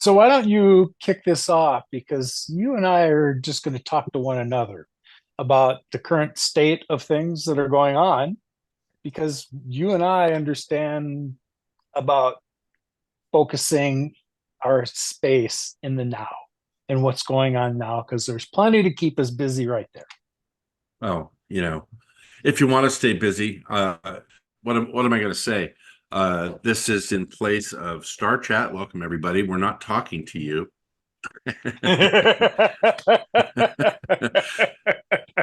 So why don't you kick this off? Because you and I are just going to talk to one another about the current state of things that are going on, because you and I understand about focusing our space in the now and what's going on now, because there's plenty to keep us busy right there. Oh, if you want to stay busy, what am I going to say? This is in place of Star Chat. Welcome, everybody. We're not talking to you. You might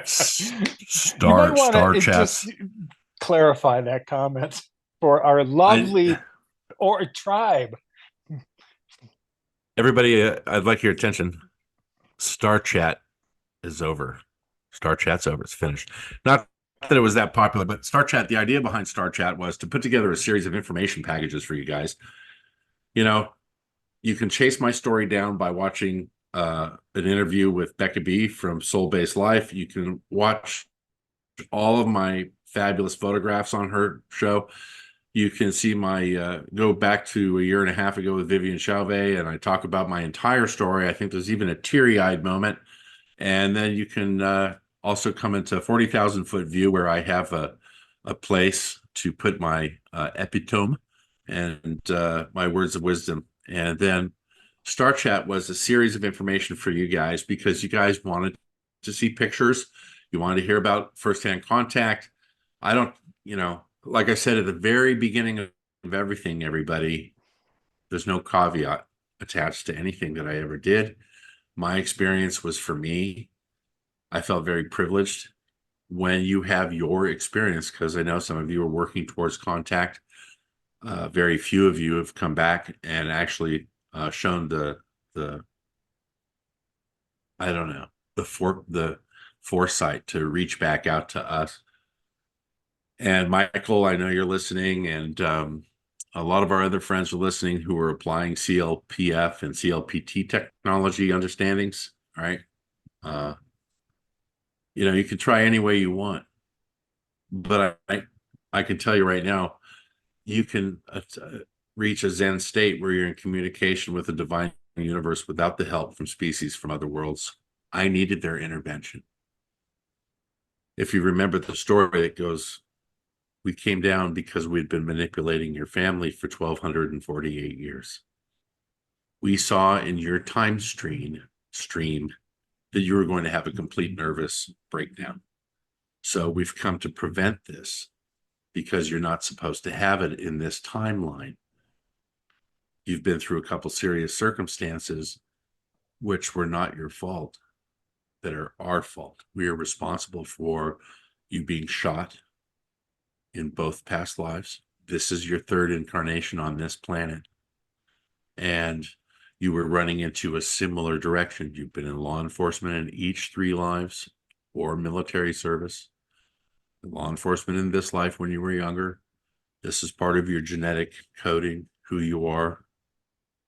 Star want Star to just Chats. clarify that comment for our I lovely or tribe. Everybody, I'd like your attention. Star Chat is over. Star Chat's over. It's finished. Not that it was that popular, but Star Chat. The idea behind Star Chat was to put together a series of information packages for you guys. You know, you can chase my story down by watching an interview with Becca B from Soul Based Life. You can watch all of my fabulous photographs on her show. You can see my go back to a year and a half ago with Vivian Chauvet, and I talk about my entire story. I think there's even a teary-eyed moment. And then you can also come into 40,000 foot view where I have a place to put my epitome and my words of wisdom. And then Star Chat was a series of information for you guys because you guys wanted to see pictures. You wanted to hear about firsthand contact. I don't, like I said at the very beginning of everything, everybody, there's no caveat attached to anything that I ever did. My experience was for me. I felt very privileged when you have your experience, because I know some of you are working towards contact. Very few of you have come back and actually shown the I don't know the foresight to reach back out to us. And Michael, I know you're listening, and a lot of our other friends are listening who are applying CLPF and CLPT technology understandings. All right. Uh, you can try any way you want, but I can tell you right now, you can reach a Zen state where you're in communication with the divine universe without the help from species from other worlds. I needed their intervention. If you remember the story that goes, we came down because we'd been manipulating your family for 1,248 years. We saw in your time stream that you were going to have a complete nervous breakdown. So we've come to prevent this because you're not supposed to have it in this timeline. You've been through a couple serious circumstances which were not your fault, that are our fault. We are responsible for you being shot in both past lives. This is your third incarnation on this planet. And you were running into a similar direction. You've been in law enforcement in each three lives or military service. Law enforcement in this life when you were younger. This is part of your genetic coding, who you are,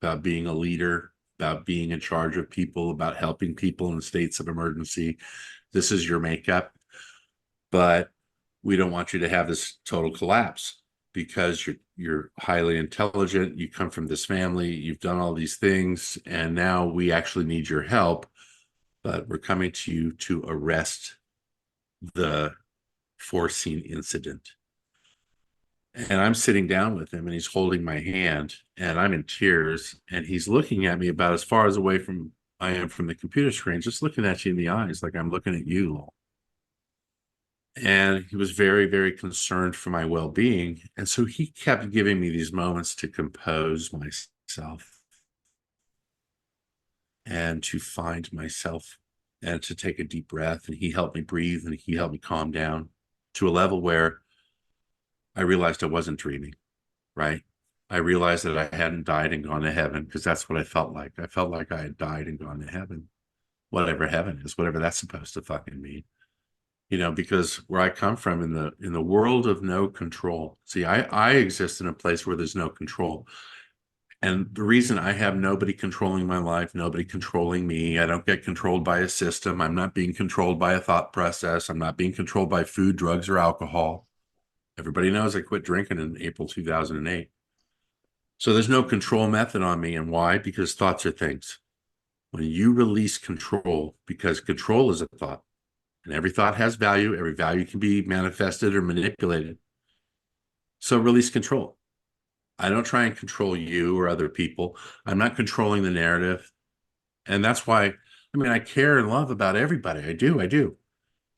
about being a leader, about being in charge of people, about helping people in states of emergency. This is your makeup. But we don't want you to have this total collapse because you're highly intelligent, you come from this family, you've done all these things, and now we actually need your help. But we're coming to you to arrest the foreseen incident. And I'm sitting down with him and he's holding my hand and I'm in tears and he's looking at me about as far as away from I am from the computer screen, just looking at you in the eyes like I'm looking at you, Lowell. And he was very, very concerned for my well-being. And so he kept giving me these moments to compose myself and to find myself and to take a deep breath. And he helped me breathe and he helped me calm down to a level where I realized I wasn't dreaming, right? I realized that I hadn't died and gone to heaven, because that's what I felt like. I felt like I had died and gone to heaven, whatever heaven is, whatever that's supposed to fucking mean. Because where I come from in the world of no control. See, I exist in a place where there's no control. And the reason I have nobody controlling my life, nobody controlling me, I don't get controlled by a system. I'm not being controlled by a thought process. I'm not being controlled by food, drugs, or alcohol. Everybody knows I quit drinking in April 2008. So there's no control method on me. And why? Because thoughts are things. When you release control, because control is a thought, and every thought has value, every value can be manifested or manipulated. So release control. I don't try and control you or other people. I'm not controlling the narrative. And that's why, I mean, I care and love about everybody. I do, I do.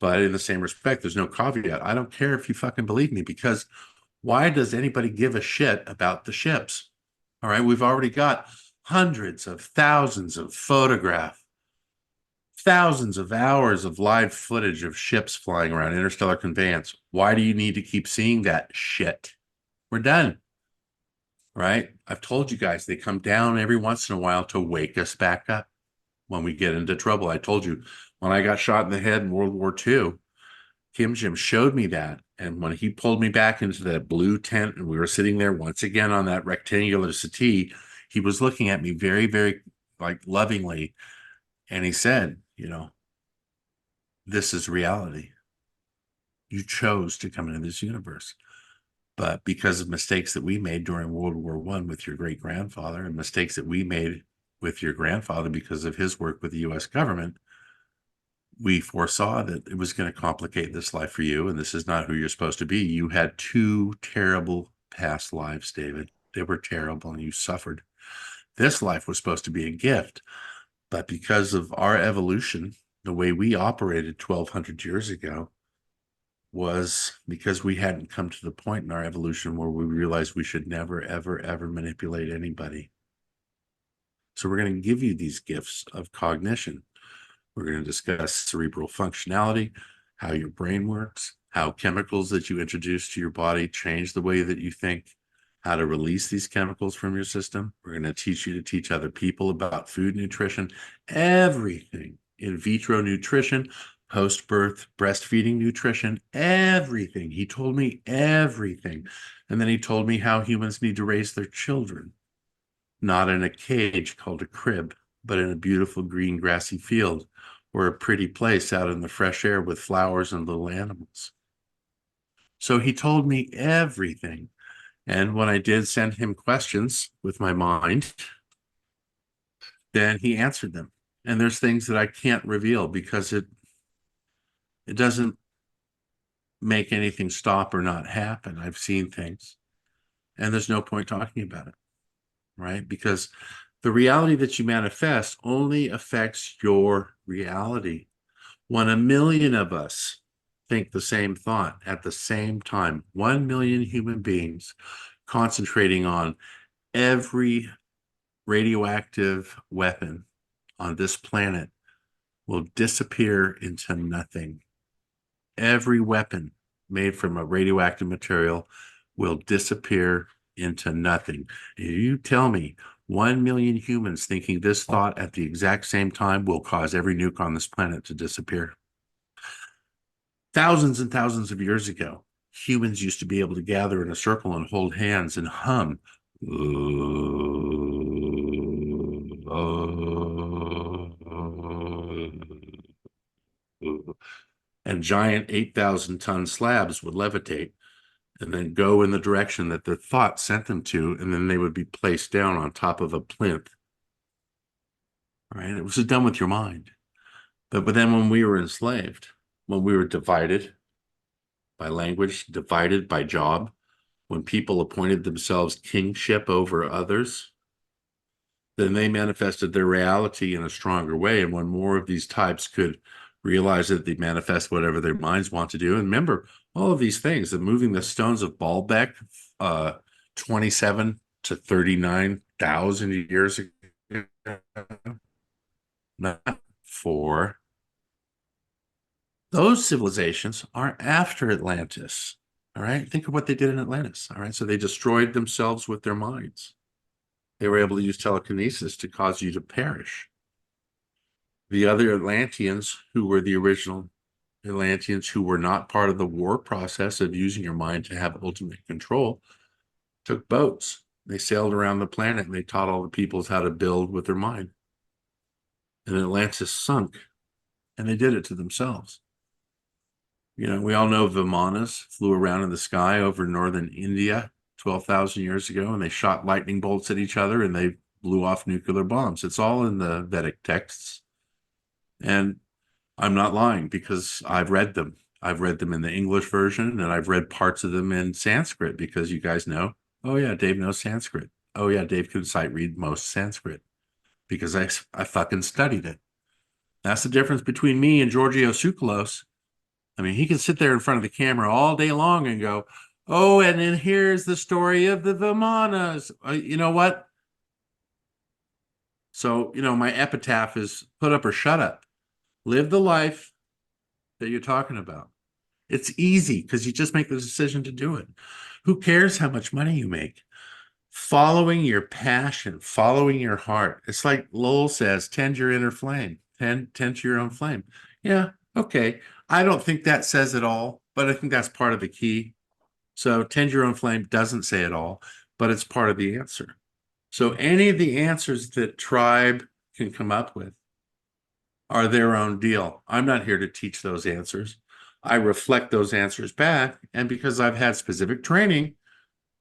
But in the same respect, there's no caveat. I don't care if you fucking believe me, because why does anybody give a shit about the ships? All right, we've already got hundreds of thousands of photographs, thousands of hours of live footage of ships flying around, interstellar conveyance. Why do you need to keep seeing that shit? We're done, right? I've told you guys they come down every once in a while to wake us back up when we get into trouble. I told you when I got shot in the head in World War II, Kim Jim showed me that. And when he pulled me back into that blue tent and we were sitting there once again on that rectangular settee, he was looking at me very, very like lovingly. And he said, you know, this is reality. You chose to come into this universe. But because of mistakes that we made during World War I with your great grandfather, and mistakes that we made with your grandfather because of his work with the US government, we foresaw that it was going to complicate this life for you, and this is not who you're supposed to be. You had two terrible past lives, David. They were terrible, and you suffered. This life was supposed to be a gift, but because of our evolution, the way we operated 1,200 years ago was because we hadn't come to the point in our evolution where we realized we should never, ever, ever manipulate anybody. So we're going to give you these gifts of cognition. We're going to discuss cerebral functionality, how your brain works, how chemicals that you introduce to your body change the way that you think, how to release these chemicals from your system. We're going to teach you to teach other people about food nutrition, everything, in vitro nutrition, post-birth breastfeeding nutrition, everything. He told me everything. And then he told me how humans need to raise their children, not in a cage called a crib, but in a beautiful green grassy field or a pretty place out in the fresh air with flowers and little animals. So he told me everything. And when I did send him questions with my mind, then he answered them. And there's things that I can't reveal because it doesn't make anything stop or not happen. I've seen things, and there's no point talking about it, right? Because the reality that you manifest only affects your reality. When 1 million of us think the same thought at the same time, 1 million human beings concentrating on every radioactive weapon on this planet will disappear into nothing. Every weapon made from a radioactive material will disappear into nothing. You tell me 1 million humans thinking this thought at the exact same time will cause every nuke on this planet to disappear. Thousands and thousands of years ago, humans used to be able to gather in a circle and hold hands and hum. And giant 8,000-ton slabs would levitate and then go in the direction that the thought sent them to, and then they would be placed down on top of a plinth. All right, it was done with your mind. But then when we were enslaved, when we were divided by language, divided by job, when people appointed themselves kingship over others, then they manifested their reality in a stronger way. And when more of these types could realize that they manifest whatever their minds want to do, and remember, all of these things, the moving the stones of Baalbek, 27 to 39,000 years ago, not for those civilizations are after Atlantis. All right. Think of what they did in Atlantis. All right. So they destroyed themselves with their minds. They were able to use telekinesis to cause you to perish. The other Atlanteans, who were the original Atlanteans who were not part of the war process of using your mind to have ultimate control, took boats. They sailed around the planet and they taught all the peoples how to build with their mind. And Atlantis sunk, and they did it to themselves. You know, we all know Vimanas flew around in the sky over northern India 12,000 years ago, and they shot lightning bolts at each other and they blew off nuclear bombs. It's all in the Vedic texts. And I'm not lying because I've read them. I've read them in the English version, and I've read parts of them in Sanskrit because you guys know, oh yeah, Dave knows Sanskrit. Oh yeah, Dave can sight read most Sanskrit because I fucking studied it. That's the difference between me and Giorgio Tsoukalos. I mean, he can sit there in front of the camera all day long and go, oh, and then here's the story of the Vimanas. You know what? So, my epitaph is put up or shut up. Live the life that you're talking about. It's easy because you just make the decision to do it. Who cares how much money you make? Following your passion, following your heart. It's like Lowell says, tend your inner flame, tend to your own flame. Yeah, okay. I don't think that says it all, but I think that's part of the key. So tend your own flame doesn't say it all, but it's part of the answer. So any of the answers that tribe can come up with are their own deal. I'm not here to teach those answers. I reflect those answers back. And because I've had specific training,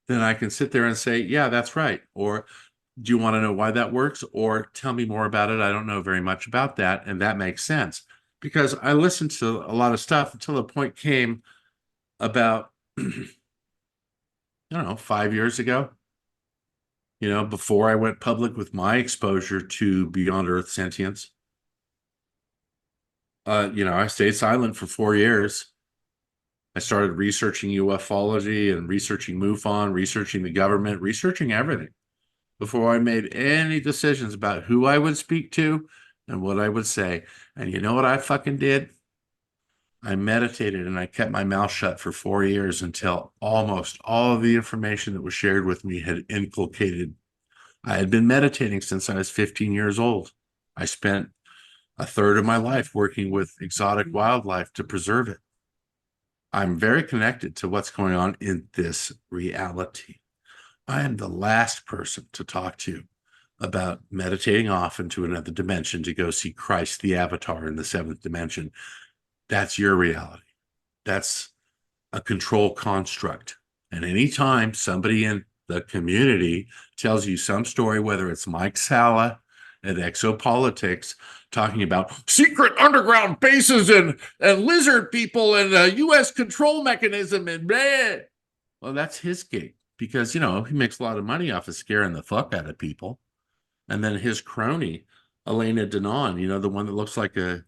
then I can sit there and say, yeah, that's right. Or do you want to know why that works? Or tell me more about it. I don't know very much about that. And that makes sense because I listened to a lot of stuff until the point came about, I don't know, 5 years ago, before I went public with my exposure to beyond Earth sentience. I stayed silent for 4 years. I started researching ufology and researching MUFON, researching the government, researching everything before I made any decisions about who I would speak to and what I would say. And you know what I fucking did? I meditated and I kept my mouth shut for 4 years until almost all of the information that was shared with me had inculcated. I had been meditating since I was 15 years old. I spent a third of my life working with exotic wildlife to preserve it. I'm very connected to what's going on in this reality. I am the last person to talk to about meditating off into another dimension to go see Christ the Avatar in the seventh dimension. That's your reality. That's a control construct. And anytime somebody in the community tells you some story, whether it's Mike Salla at Exopolitics talking about secret underground bases and lizard people and a U.S. control mechanism and blah, well, that's his gig because, he makes a lot of money off of scaring the fuck out of people. And then his crony, Elena Denon, the one that looks like a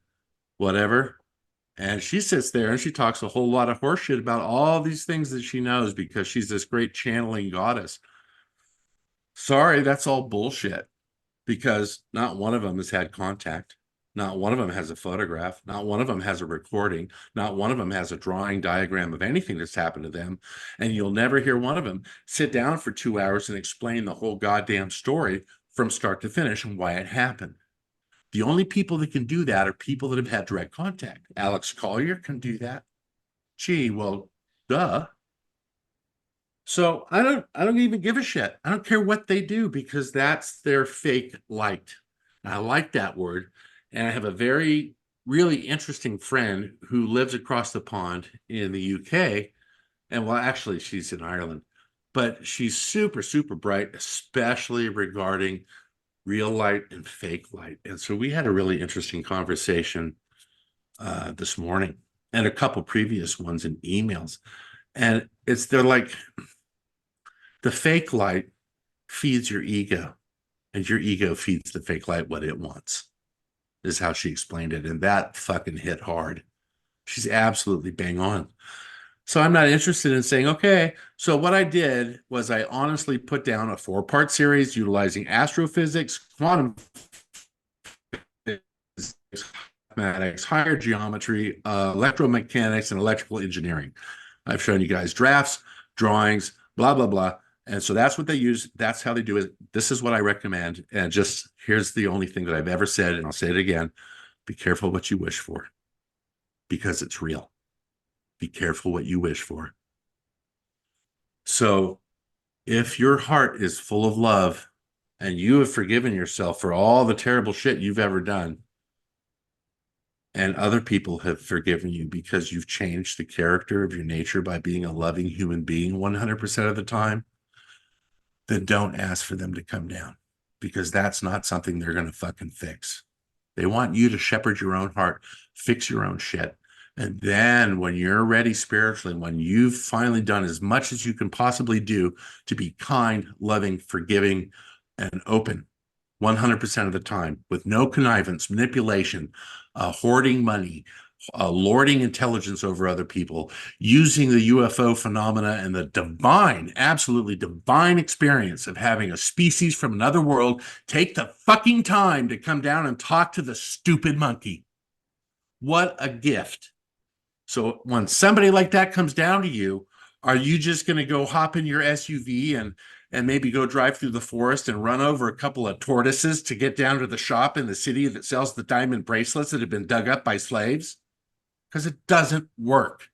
whatever. And she sits there and she talks a whole lot of horseshit about all these things that she knows because she's this great channeling goddess. Sorry, that's all bullshit because not one of them has had contact. Not one of them has a photograph. Not one of them has a recording. Not one of them has a drawing diagram of anything that's happened to them. And you'll never hear one of them sit down for 2 hours and explain the whole goddamn story from start to finish and why it happened. The only people that can do that are people that have had direct contact. Alex Collier can do that. Gee, well, duh. So I don't even give a shit. I don't care what they do because that's their fake light. And I like that word. And I have a very, really interesting friend who lives across the pond in the UK. And well, actually, she's in Ireland, but she's super, super bright, especially regarding real light and fake light. And so we had a really interesting conversation this morning and a couple previous ones in emails. And they're like, the fake light feeds your ego and your ego feeds the fake light what it wants, is how she explained it. And that fucking hit hard. She's absolutely bang on. So I'm not interested in saying, okay, so what I did was I honestly put down a 4-part series utilizing astrophysics, quantum physics, mathematics, higher geometry, electromechanics, and electrical engineering. I've shown you guys drafts, drawings, blah, blah, blah. And so that's what they use. That's how they do it. This is what I recommend. And just here's the only thing that I've ever said, and I'll say it again. Be careful what you wish for because it's real. Be careful what you wish for. So if your heart is full of love and you have forgiven yourself for all the terrible shit you've ever done, and other people have forgiven you because you've changed the character of your nature by being a loving human being 100% of the time, then don't ask for them to come down, because that's not something they're going to fucking fix. They want you to shepherd your own heart, fix your own shit. And then when you're ready spiritually, when you've finally done as much as you can possibly do to be kind, loving, forgiving, and open 100% of the time, with no connivance, manipulation, hoarding money, lording intelligence over other people, using the UFO phenomena and the divine, absolutely divine experience of having a species from another world take the fucking time to come down and talk to the stupid monkey. What a gift. So when somebody like that comes down to you, are you just going to go hop in your SUV and maybe go drive through the forest and run over a couple of tortoises to get down to the shop in the city that sells the diamond bracelets that have been dug up by slaves? Because it doesn't work.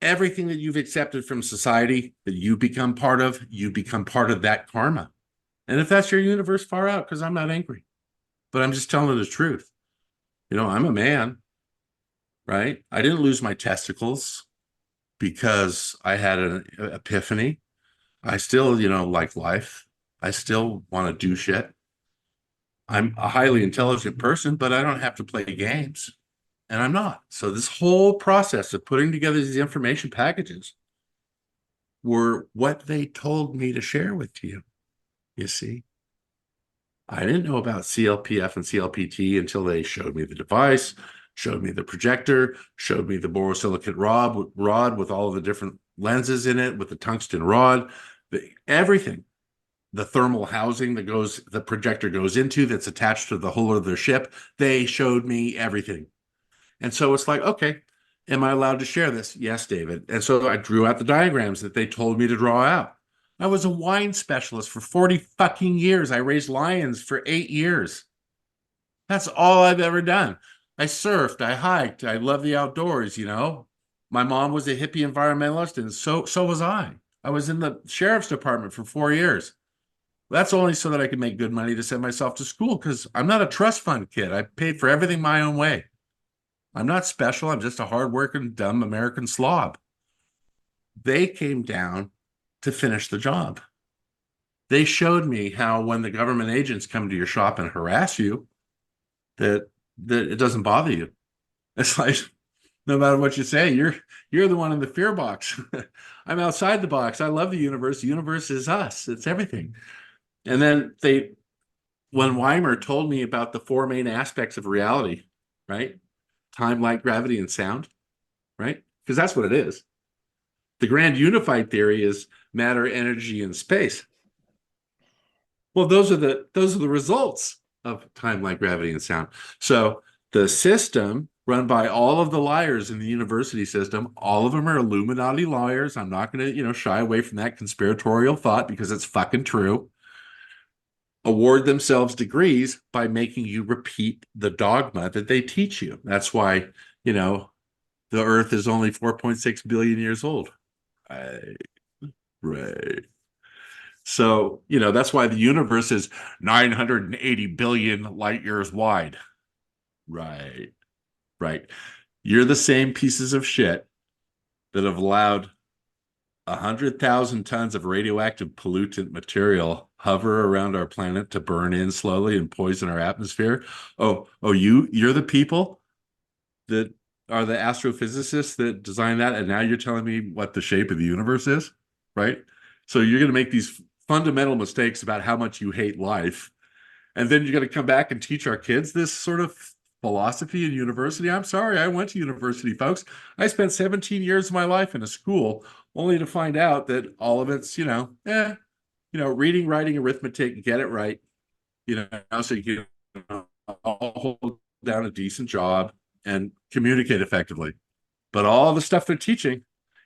Everything that you've accepted from society that you become part of that karma. And if that's your universe, far out, because I'm not angry, but I'm just telling the truth. You know, I'm a man, right? I didn't lose my testicles because I had an epiphany. I still, like life. I still want to do shit. I'm a highly intelligent person, but I don't have to play games. And I'm not. So this whole process of putting together these information packages were what they told me to share with you. You see, I didn't know about CLPF and CLPT until they showed me the device, showed me the projector, showed me the borosilicate rod with all of the different lenses in it, with the tungsten rod, everything. The thermal housing the projector goes into, that's attached to the hull of their ship. They showed me everything. And so it's like, okay, am I allowed to share this? Yes, David. And so I drew out the diagrams that they told me to draw out. I was a wine specialist for 40 fucking years. I raised lions for 8 years. That's all I've ever done. I surfed, I hiked, I love the outdoors, My mom was a hippie environmentalist, and so was I. I was in the sheriff's department for 4 years. That's only so that I could make good money to send myself to school, because I'm not a trust fund kid. I paid for everything my own way. I'm not special. I'm just a hardworking, dumb American slob. They came down to finish the job. They showed me how when the government agents come to your shop and harass you, that it doesn't bother you. It's like, no matter what you say, you're the one in the fear box. I'm outside the box. I love the universe. The universe is us. It's everything. And then when Weimer told me about the 4 main aspects of reality, right? Time, light, gravity, and sound, right? Because that's what it is. The grand unified theory is matter, energy, and space. Well, those are the results of time, light, gravity, and sound. So the system run by all of the liars in the university system, all of them are Illuminati lawyers. I'm not going to, shy away from that conspiratorial thought, because it's fucking true. Award themselves degrees by making you repeat the dogma that they teach you. That's why, the earth is only 4.6 billion years old. Right. So, that's why the universe is 980 billion light years wide. Right. Right. You're the same pieces of shit that have allowed 100,000 tons of radioactive pollutant material hover around our planet to burn in slowly and poison our atmosphere. You're the people that are the astrophysicists that designed that, and now you're telling me what the shape of the universe is, right? So you're going to make these fundamental mistakes about how much you hate life, and then you're going to come back and teach our kids this sort of philosophy in university. I'm sorry, I went to university, folks. I spent 17 years of my life in a school, only to find out that all of it's, reading, writing, arithmetic, get it right, so you can hold down a decent job and communicate effectively. But all the stuff they're teaching,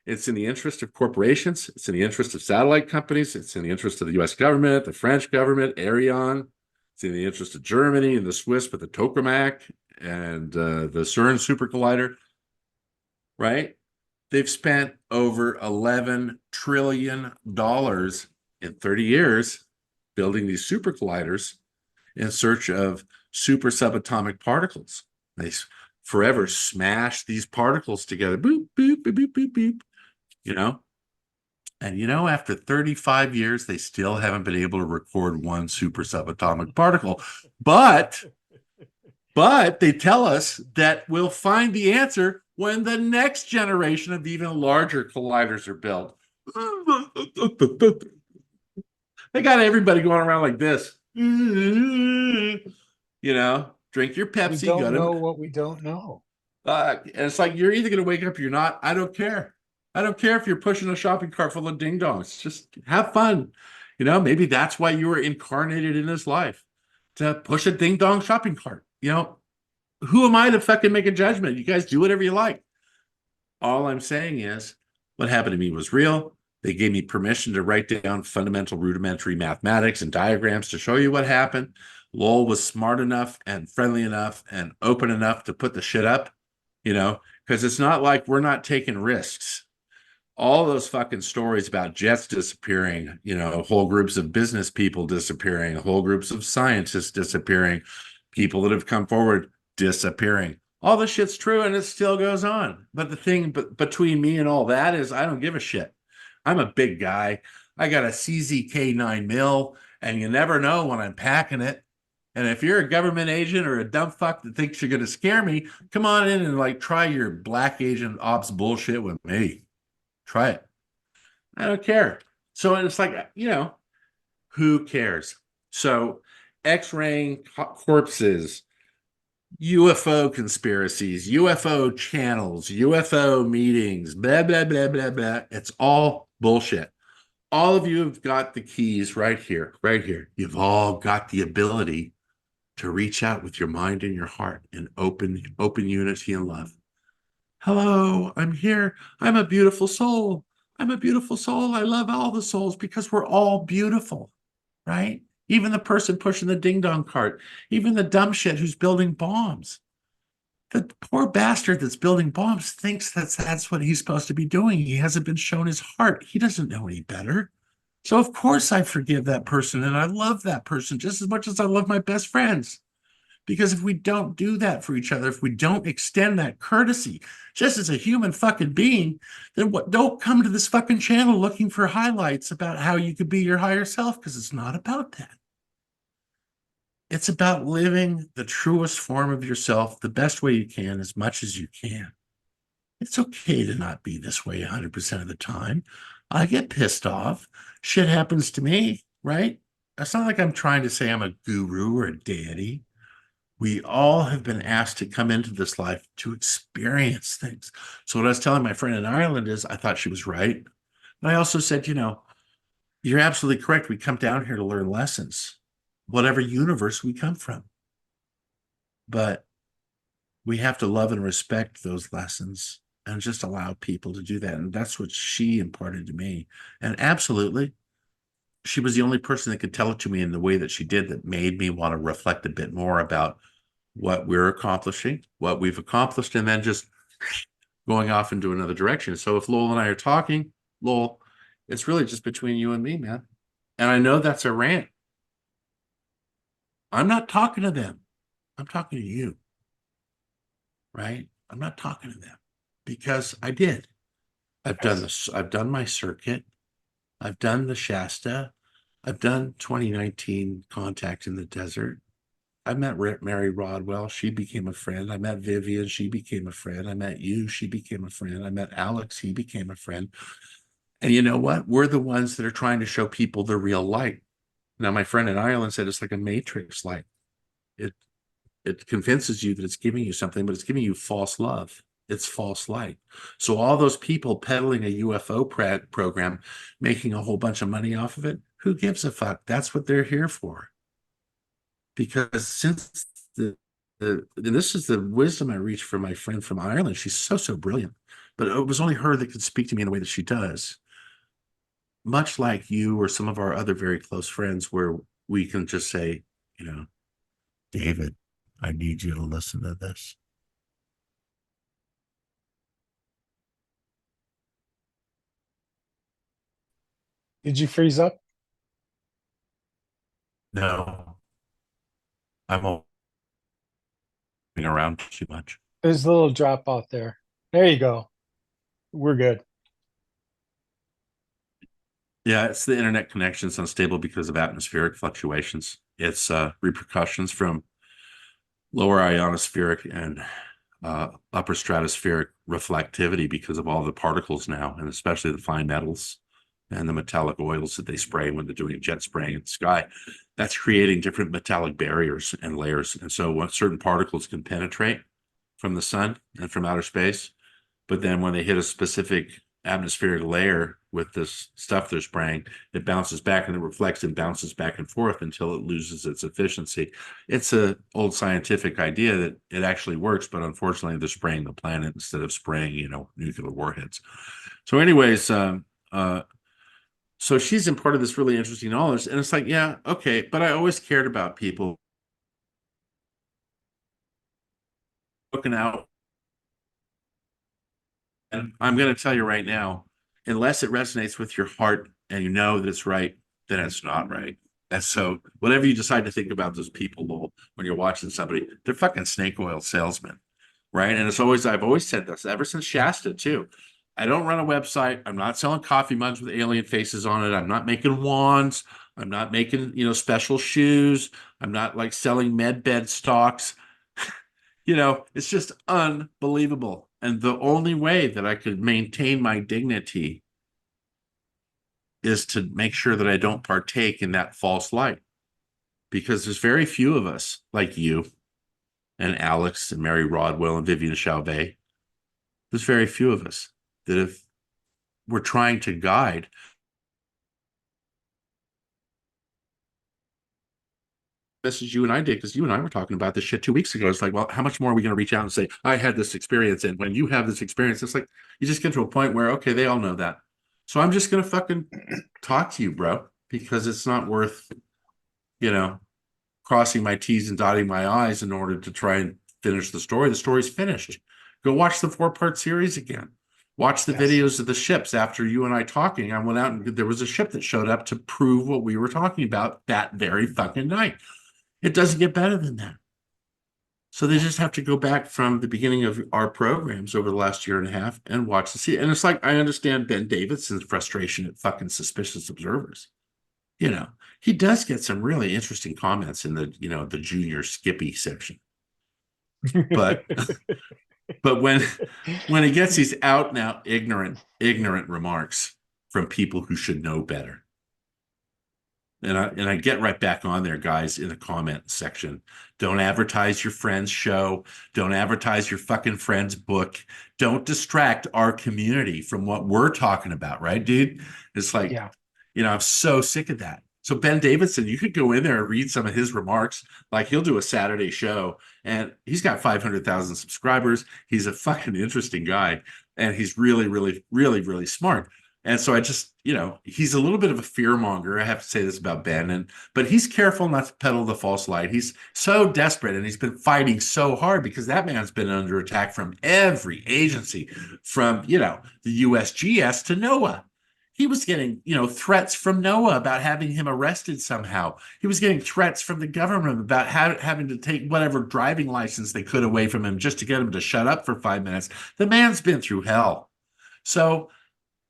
it's in the interest of corporations. It's in the interest of satellite companies. It's in the interest of the US government, the French government, Ariane. It's in the interest of Germany and the Swiss with the tokamak and the CERN super collider, right? They've spent over $11 trillion in 30 years building these super colliders in search of super subatomic particles. They forever smash these particles together, boop, boop, boop, boop, boop, boop, And after 35 years, they still haven't been able to record one super subatomic particle. But they tell us that we'll find the answer when the next generation of even larger colliders are built. They got everybody going around like this. Drink your We Pepsi, don't go know to what we don't know. and it's like you're either going to wake up or you're not. I don't care. I don't care if you're pushing a shopping cart full of ding dongs. Just have fun. Maybe that's why you were incarnated in this life, to push a ding dong shopping cart. Who am I to fucking make a judgment? You guys do whatever you like. All I'm saying is what happened to me was real. They gave me permission to write down fundamental rudimentary mathematics and diagrams to show you what happened. Lowell was smart enough and friendly enough and open enough to put the shit up, because it's not like we're not taking risks. All those fucking stories about jets disappearing, whole groups of business people disappearing, whole groups of scientists disappearing, people that have come forward disappearing. All this shit's true and it still goes on. But the thing between me and all that is I don't give a shit. I'm a big guy. I got a CZK 9 mil, and you never know when I'm packing it. And if you're a government agent or a dumb fuck that thinks you're going to scare me, come on in and try your black agent ops bullshit with me. Try it. I don't care. So it's like, who cares? So X-raying corpses, UFO conspiracies, UFO channels, UFO meetings, blah, blah, blah, blah, blah. It's all bullshit. All of you have got the keys right here, right here. You've all got the ability to reach out with your mind and your heart in open unity and love. Hello, I'm here. I'm a beautiful soul. I'm a beautiful soul. I love all the souls because we're all beautiful, right? Even the person pushing the ding dong cart, even the dumb shit who's building bombs. The poor bastard that's building bombs thinks that's what he's supposed to be doing. He hasn't been shown his heart. He doesn't know any better. So of course I forgive that person and I love that person just as much as I love my best friends. Because if we don't do that for each other, if we don't extend that courtesy, just as a human fucking being, then don't come to this fucking channel looking for highlights about how you could be your higher self, because it's not about that. It's about living the truest form of yourself the best way you can, as much as you can. It's okay to not be this way 100% of the time. I get pissed off. Shit happens to me, right? It's not like I'm trying to say I'm a guru or a deity. We all have been asked to come into this life to experience things. So what I was telling my friend in Ireland is I thought she was right. But I also said, you're absolutely correct. We come down here to learn lessons, whatever universe we come from. But we have to love and respect those lessons and just allow people to do that. And that's what she imparted to me. And absolutely, she was the only person that could tell it to me in the way that she did, that made me want to reflect a bit more about what we're accomplishing, what we've accomplished, and then just going off into another direction. So if Lowell and I are talking, Lowell, it's really just between you and me, man. And I know that's a rant. I'm not talking to them. I'm talking to you, right? I'm not talking to them because I did. I've done this. I've done my circuit. I've done the Shasta. I've done 2019 Contact in the Desert. I met Mary Rodwell. She became a friend. I met Vivian. She became a friend. I met you. She became a friend. I met Alex. He became a friend. And you know what? We're the ones that are trying to show people the real light. Now, my friend in Ireland said it's like a matrix light. It convinces you that it's giving you something, but it's giving you false love. It's false light. So all those people peddling a UFO program, making a whole bunch of money off of it, who gives a fuck? That's what they're here for. Because since and this is the wisdom I reached from my friend from Ireland. She's so brilliant, but it was only her that could speak to me in the way that she does. Much like you or some of our other very close friends, where we can just say, David, I need you to listen to this. Did you freeze up? No, I'm all around too much. There's a little drop out there. There you go. We're good. Yeah, it's the internet connection's unstable because of atmospheric fluctuations. It's repercussions from lower ionospheric and upper stratospheric reflectivity because of all the particles now, and especially the fine metals and the metallic oils that they spray when they're doing jet spraying in the sky. That's creating different metallic barriers and layers. And so when certain particles can penetrate from the sun and from outer space, but then when they hit a specific atmospheric layer with this stuff they're spraying, it bounces back and it reflects and bounces back and forth until it loses its efficiency. It's a old scientific idea that it actually works, but unfortunately they're spraying the planet instead of spraying, nuclear warheads. So anyways, so she's imparted this really interesting knowledge, and it's like, yeah, okay, but I always cared about people looking out. And I'm going to tell you right now, unless it resonates with your heart and you know that it's right, then it's not right. And so, whatever you decide to think about those people, when you're watching somebody, they're fucking snake oil salesmen, right? And I've always said this ever since Shasta, too. I don't run a website. I'm not selling coffee mugs with alien faces on it. I'm not making wands. I'm not making, special shoes. I'm not like selling med bed stocks. It's just unbelievable. And the only way that I could maintain my dignity is to make sure that I don't partake in that false light. Because there's very few of us like you and Alex and Mary Rodwell and Vivian Chauvet. There's very few of us that we're trying to guide message you and I did, because you and I were talking about this shit 2 weeks ago. It's like, well, how much more are we going to reach out and say, I had this experience? And when you have this experience, it's like, you just get to a point where, okay, they all know that. So I'm just going to fucking talk to you, bro, because it's not worth, crossing my T's and dotting my I's in order to try and finish the story. The story's finished. Go watch the 4-part series again. Watch the videos of the ships after you and I talking. I went out and there was a ship that showed up to prove what we were talking about that very fucking night. It doesn't get better than that. So they just have to go back from the beginning of our programs over the last year and a half and watch the see. And it's like, I understand Ben Davidson's frustration at fucking suspicious observers. He does get some really interesting comments in the junior Skippy section. But but when he gets these out and out ignorant remarks from people who should know better, and I get right back on there, guys, in the comment section. Don't advertise your friend's show. Don't advertise your fucking friend's book. Don't distract our community from what we're talking about, right, dude? It's like, Yeah. I'm so sick of that. So Ben Davidson, you could go in there and read some of his remarks. Like, he'll do a Saturday show, and he's got 500,000 subscribers. He's a fucking interesting guy, and he's really, really, really, really smart. And so I just, he's a little bit of a fear monger. I have to say this about Ben, but he's careful not to peddle the false light. He's so desperate, and he's been fighting so hard because that man's been under attack from every agency, from, the USGS to NOAA. He was getting, threats from NOAA about having him arrested somehow. He was getting threats from the government about having to take whatever driving license they could away from him just to get him to shut up for 5 minutes. The man's been through hell. So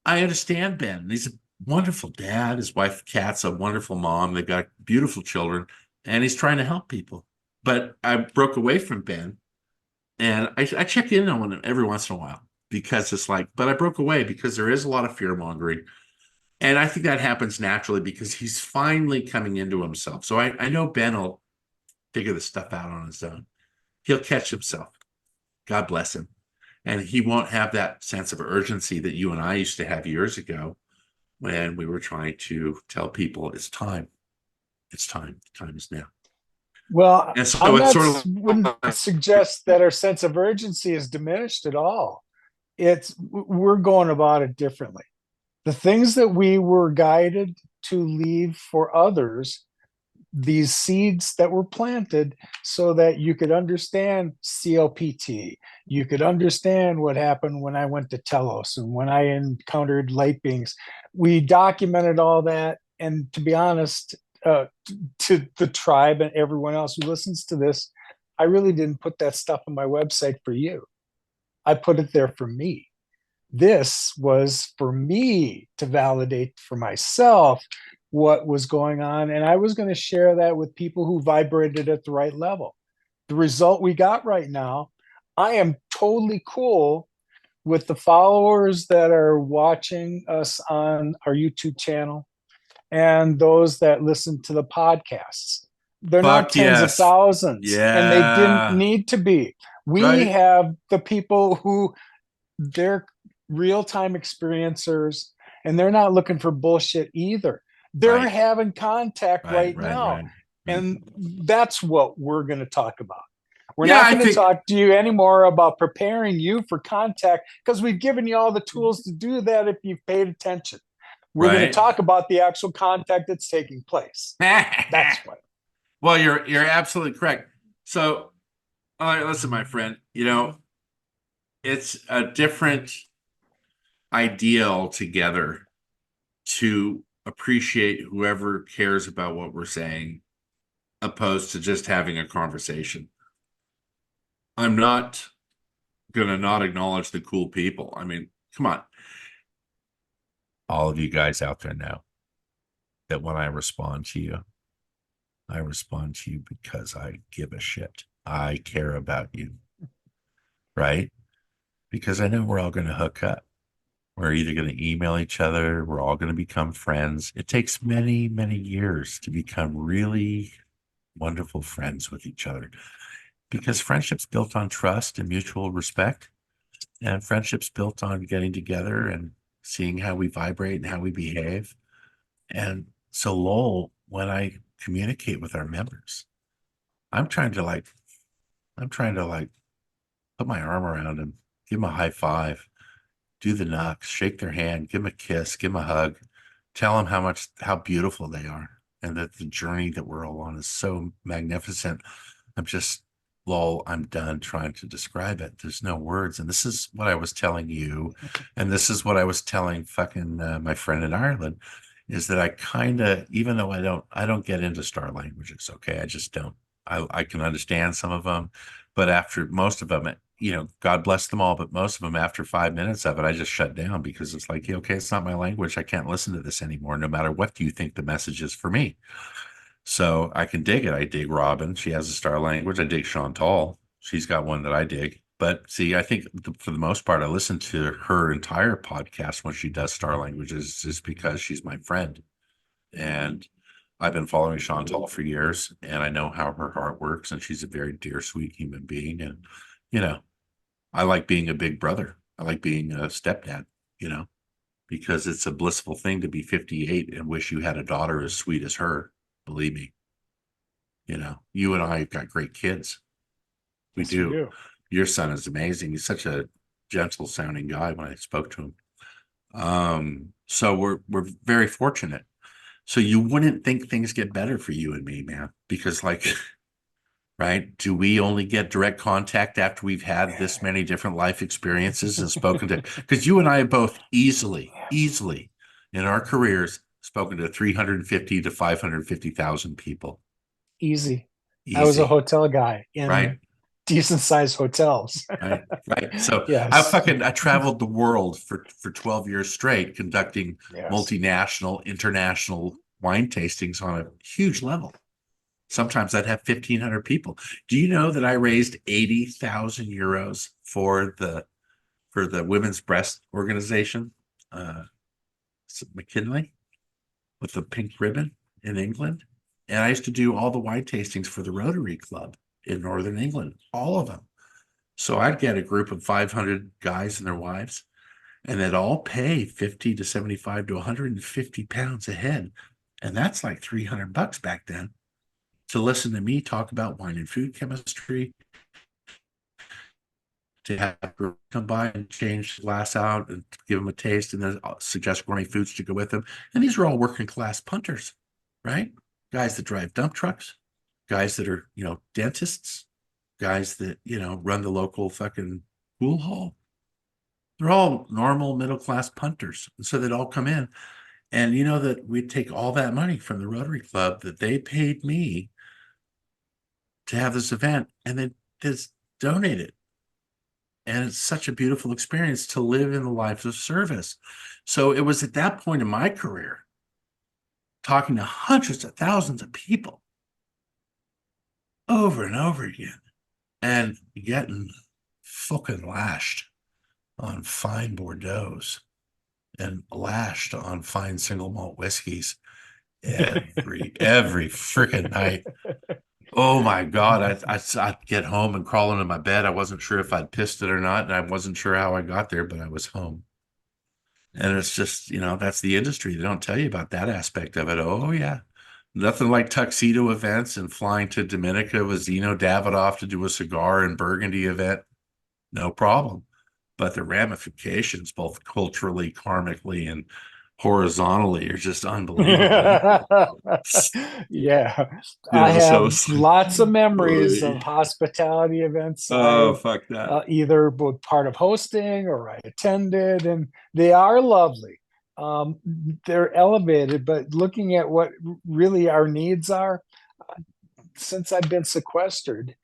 I understand Ben. He's a wonderful dad. His wife, Kat's a wonderful mom. They've got beautiful children, and he's trying to help people. But I broke away from Ben, and I check in on him every once in a while because it's like, but I broke away because there is a lot of fear mongering. And I think that happens naturally because he's finally coming into himself. So I know Ben will figure this stuff out on his own. He'll catch himself. God bless him. And he won't have that sense of urgency that you and I used to have years ago when we were trying to tell people it's time. It's time. The time is now. Well, And so I'm it's not, sort of wouldn't suggest that our sense of urgency is diminished at all. We're going about it differently. The things that we were guided to leave for others, these seeds that were planted so that you could understand CLPT, you could understand what happened when I went to Telos and when I encountered light beings. We documented all that, and to be honest, to the tribe and everyone else who listens to this, I really didn't put that stuff on my website for you. I put it there for me, This was for me to validate for myself what was going on. And I was going to share that with people who vibrated at the right level. The result we got right now, I am totally cool with the followers that are watching us on our YouTube channel and those that listen to the podcasts. They're not Fuck tens of yes. thousands, and they didn't Yeah. need to be. We Right. have the people who they're real-time experiencers, and they're not looking for bullshit either. They're Right. having contact Right. right Right. now. Right. Right. And that's what we're going to talk about. We're Yeah, not I going to think talk to you anymore about preparing you for contact because we've given you all the tools to do that if you've paid attention. We're going to right. talk about the actual contact that's taking place. That's what. Well, you're absolutely correct. So, all right, listen, my friend, it's a different idea altogether to appreciate whoever cares about what we're saying, opposed to just having a conversation. I'm not gonna not acknowledge the cool people. I mean, come on. All of you guys out there know that when I respond to you, I respond to you because I give a shit. I care about you, right? Because I know we're all going to hook up. We're either going to email each other, we're all going to become friends. It takes many, many years to become really wonderful friends with each other because friendship's built on trust and mutual respect, and friendship's built on getting together and seeing how we vibrate and how we behave. And so, Lowell, when I communicate with our members, I'm trying to like, I'm trying to like put my arm around them, give them a high five, do the knocks, shake their hand, give them a kiss, give them a hug, tell them how beautiful they are, and that the journey that we're all on is so magnificent. I'm just, lol, I'm done trying to describe it. There's no words. And this is what I was telling you. And this is what I was telling fucking my friend in Ireland is that I kind of, even though I don't get into star languages. Okay. I just don't, I can understand some of them, but after most of them, God bless them all, but most of them after 5 minutes of it, I just shut down because it's like, okay, it's not my language. I can't listen to this anymore. No matter what do you think the message is for me. So I can dig it. I dig Robin. She has a star language. I dig Chantal. She's got one that I dig. But see, I think for the most part, I listen to her entire podcast when she does star languages just because she's my friend. And I've been following Chantal for years and I know how her heart works. And she's a very dear, sweet human being. And, you know, I like being a big brother. I like being a stepdad, you know, because it's a blissful thing to be 58 and wish you had a daughter as sweet as her. Believe me, you and I have got great kids. We Yes, we do. do. Your son is amazing. He's such a gentle sounding guy when I spoke to him. So we're very fortunate. So you wouldn't think things get better for you and me, man, because like, right? Do we only get direct contact after we've had this many different life experiences and spoken to? Because you and I have both easily in our careers spoken to 350 to 550,000 people. Easy. I was a Easy, hotel guy right? in decent sized hotels. Right, right. So Yes. I traveled the world for 12 years straight, conducting Yes. multinational, international wine tastings on a huge level. Sometimes I'd have 1,500 people. Do you know that I raised 80,000 euros for the women's breast organization, uh, McKinley, with the pink ribbon in England? And I used to do all the wine tastings for the Rotary Club in Northern England, all of them. So I'd get a group of 500 guys and their wives, and they'd all pay 50 to 75 to 150 pounds a head. And that's like $300 back then to listen to me talk about wine and food chemistry, to have her come by and change the glass out and give them a taste and then suggest gourmet foods to go with them. And these are all working class punters, right? Guys that drive dump trucks, guys that are, dentists, guys that, run the local fucking pool hall. They're all normal middle class punters. And so they'd all come in. And you know that we'd take all that money from the Rotary Club that they paid me to have this event and then just donate it And it's such a beautiful experience to live in the life of service. So it was at that point in my career, talking to hundreds of thousands of people over and over again and getting fucking lashed on fine Bordeaux's and lashed on fine single malt whiskeys every freaking night. Oh my God. I'd get home and crawl into my bed. I wasn't sure if I'd pissed it or not. And I wasn't sure how I got there, but I was home. And it's just, that's the industry. They don't tell you about that aspect of it. Oh, yeah. Nothing like tuxedo events and flying to Dominica with Zeno Davidoff to do a cigar and Burgundy event. No problem. But the ramifications, both culturally, karmically, and horizontally, are just unbelievable. Yeah, I have So lots of memories of hospitality events. oh, fuck that. Either part of hosting or I attended, and they are lovely. They're elevated, but looking at what really our needs are, since I've been sequestered,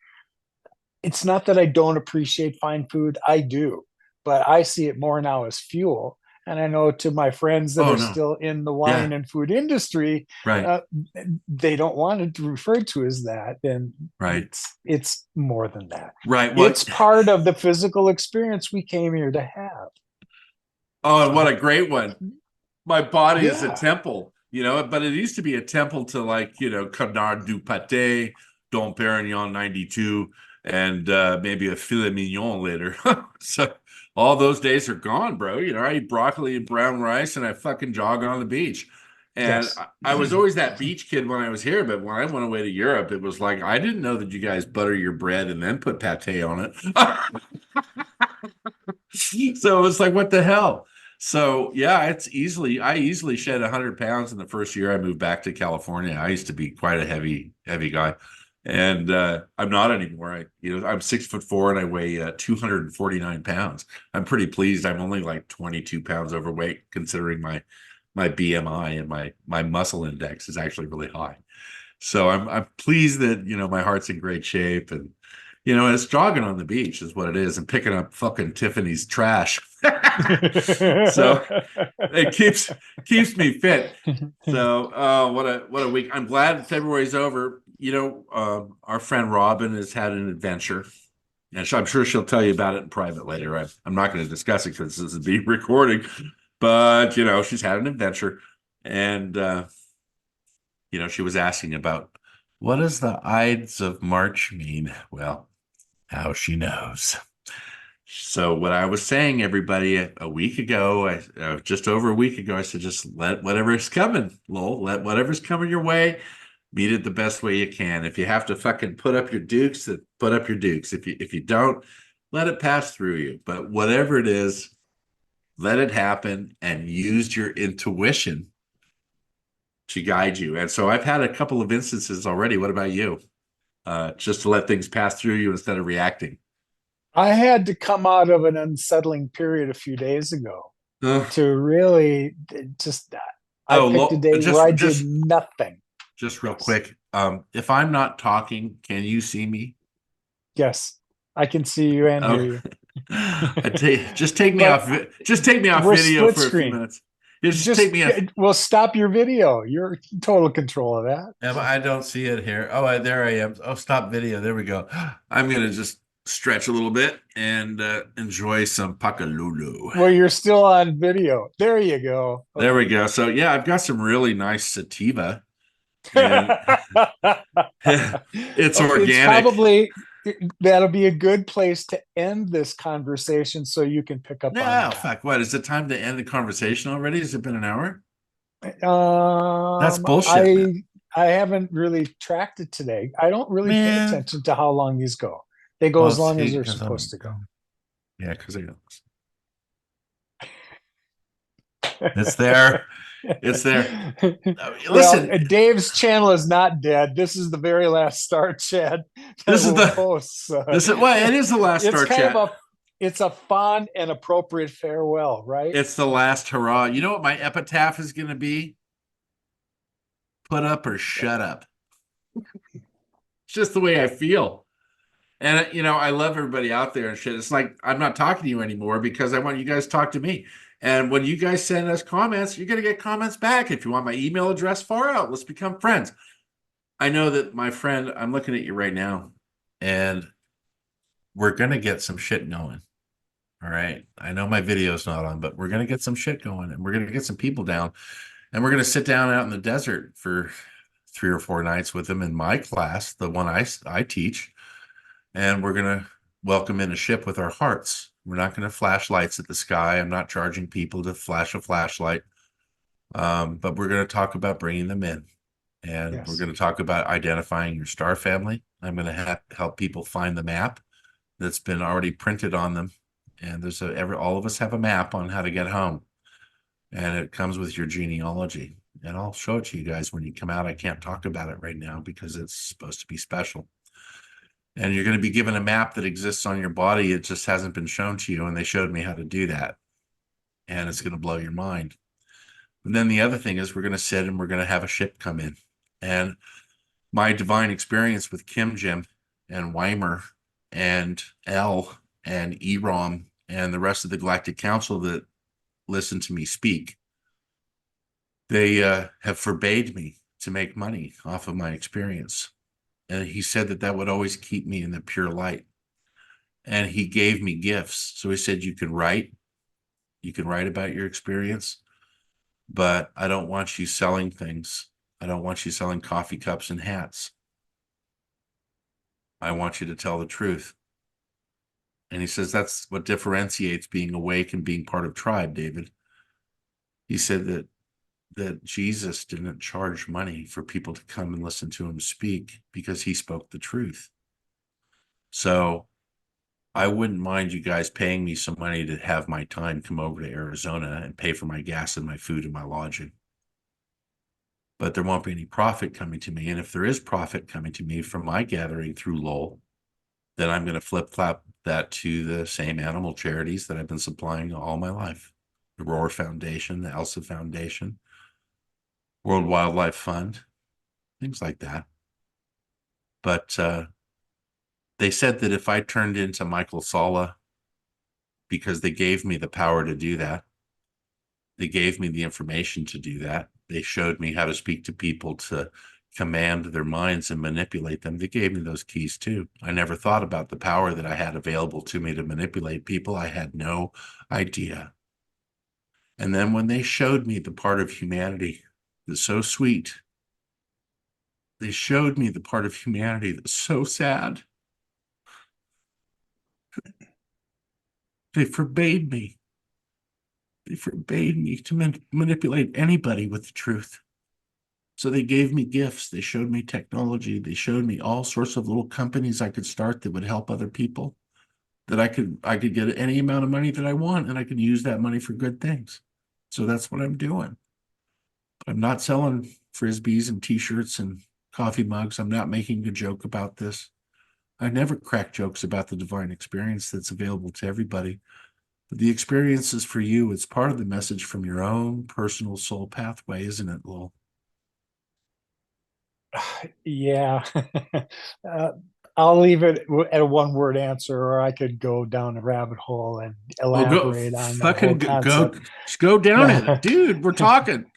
it's not that I don't appreciate fine food. I do, but I see it more now as fuel. And I know to my friends that Oh, are no. still in the Yeah. wine and food industry, Right. They don't want it referred to as that. And Right. it's more than that. Right. It's part of the physical experience we came here to have. Oh, and what a great one. My body is a Yeah. temple, but it used to be a temple to Canard du Pâté, Dom Perignon 92, and maybe a filet mignon later. So all those days are gone, bro. I eat broccoli and brown rice and I fucking jog on the beach. And Yes. I was always that beach kid when I was here, but when I went away to Europe, it was like, I didn't know that you guys butter your bread and then put pate on it. So it was like, what the hell? So yeah, I easily shed 100 pounds in the first year I moved back to California. I used to be quite a heavy guy. And I'm not anymore. I'm 6'4" and I weigh 249 pounds. I'm pretty pleased. I'm only like 22 pounds overweight, considering my BMI and my muscle index is actually really high. So I'm pleased that my heart's in great shape, and it's jogging on the beach is what it is, and picking up fucking Tiffany's trash. So it keeps me fit. So what a week. I'm glad February's over. Our friend Robin has had an adventure, and I'm sure she'll tell you about it in private later. I'm not going to discuss it because this is being recorded, but she's had an adventure, and she was asking about what does the Ides of March mean? Well, how she knows. So what I was saying, everybody, a week ago, just over a week ago, I said, just let whatever's coming, Lowell, let whatever's coming your way, meet it the best way you can. If you have to fucking put up your dukes, then put up your dukes. If you don't, let it pass through you. But whatever it is, let it happen and use your intuition to guide you. And so I've had a couple of instances already. What about you? Just to let things pass through you instead of reacting. I had to come out of an unsettling period a few days ago to really just. I picked a day where I did nothing. Just real quick, if I'm not talking, can you see me? Yes, I can see you and hear you. Just take me off. Just take me off video for a few minutes. Just take me off. Well, stop your video. You're in total control of that. I don't see it here. Oh, there I am. Oh, stop video. There we go. I'm gonna just stretch a little bit and enjoy some Pakalulu. Well, you're still on video. There you go. Okay. There we go. So yeah, I've got some really nice sativa. And it's organic. It's probably that'll be a good place to end this conversation so you can pick up on that. Fuck, what is it time to end the conversation already? Has it been an hour? That's bullshit. I haven't really tracked it today. I don't really pay attention to how long these go. They go as long as they're supposed to go. Yeah, because it's there. It's there. Listen, well, Dave's channel is not dead. This is the very last Star Chat. This is the post. This is well, it is the last Star Chat. It's a fond and appropriate farewell, right? It's the last hurrah. You know what my epitaph is going to be? Put up or shut up. It's just the way I feel. And I love everybody out there and shit. It's like I'm not talking to you anymore because I want you guys to talk to me. And when you guys send us comments, you're gonna get comments back. If you want my email address, far out. Let's become friends. I know that my friend, I'm looking at you right now, and we're gonna get some shit going. All right. I know my video's not on, but we're gonna get some shit going and we're gonna get some people down and we're gonna sit down out in the desert for 3 or 4 nights with them in my class, the one I teach, and we're going to welcome in a ship with our hearts. We're not going to flash lights at the sky. I'm not charging people to flash a flashlight, but we're going to talk about bringing them in. And we're Yes. going to talk about identifying your star family. I'm going to help people find the map that's been already printed on them. And all of us have a map on how to get home. And it comes with your genealogy. And I'll show it to you guys when you come out. I can't talk about it right now because it's supposed to be special. And you're going to be given a map that exists on your body. It just hasn't been shown to you. And they showed me how to do that. And it's going to blow your mind. And then the other thing is we're going to sit and we're going to have a ship come in. And my divine experience with Kim Jim and Weimer and El and Erom and the rest of the Galactic Council that listen to me speak, they have forbade me to make money off of my experience. And he said that would always keep me in the pure light. And he gave me gifts. So he said, you can write about your experience, but I don't want you selling things. I don't want you selling coffee cups and hats. I want you to tell the truth. And he says, that's what differentiates being awake and being part of tribe, David. He said that Jesus didn't charge money for people to come and listen to him speak because he spoke the truth. So I wouldn't mind you guys paying me some money to have my time come over to Arizona and pay for my gas and my food and my lodging. But there won't be any profit coming to me. And if there is profit coming to me from my gathering through Lowell, then I'm going to flip-flop that to the same animal charities that I've been supplying all my life. The Roar Foundation, the Elsa Foundation, World Wildlife Fund, things like that. But they said that if I turned into Michael Salla, because they gave me the power to do that, they gave me the information to do that, they showed me how to speak to people to command their minds and manipulate them. They gave me those keys too. I never thought about the power that I had available to me to manipulate people. I had no idea. And then when they showed me the part of humanity that's so sweet, they showed me the part of humanity that's so sad. They forbade me. They forbade me to manipulate anybody with the truth. So they gave me gifts. They showed me technology. They showed me all sorts of little companies I could start that would help other people, that I could get any amount of money that I want, and I could use that money for good things. So that's what I'm doing. I'm not selling Frisbees and T-shirts and coffee mugs. I'm not making a joke about this. I never crack jokes about the divine experience that's available to everybody. But the experience is for you. It's part of the message from your own personal soul pathway, isn't it, Lowell? Yeah. uh, I'll leave it at a one-word answer, or I could go down a rabbit hole and Well, go elaborate on that whole fucking concept. go down in it, dude. We're talking.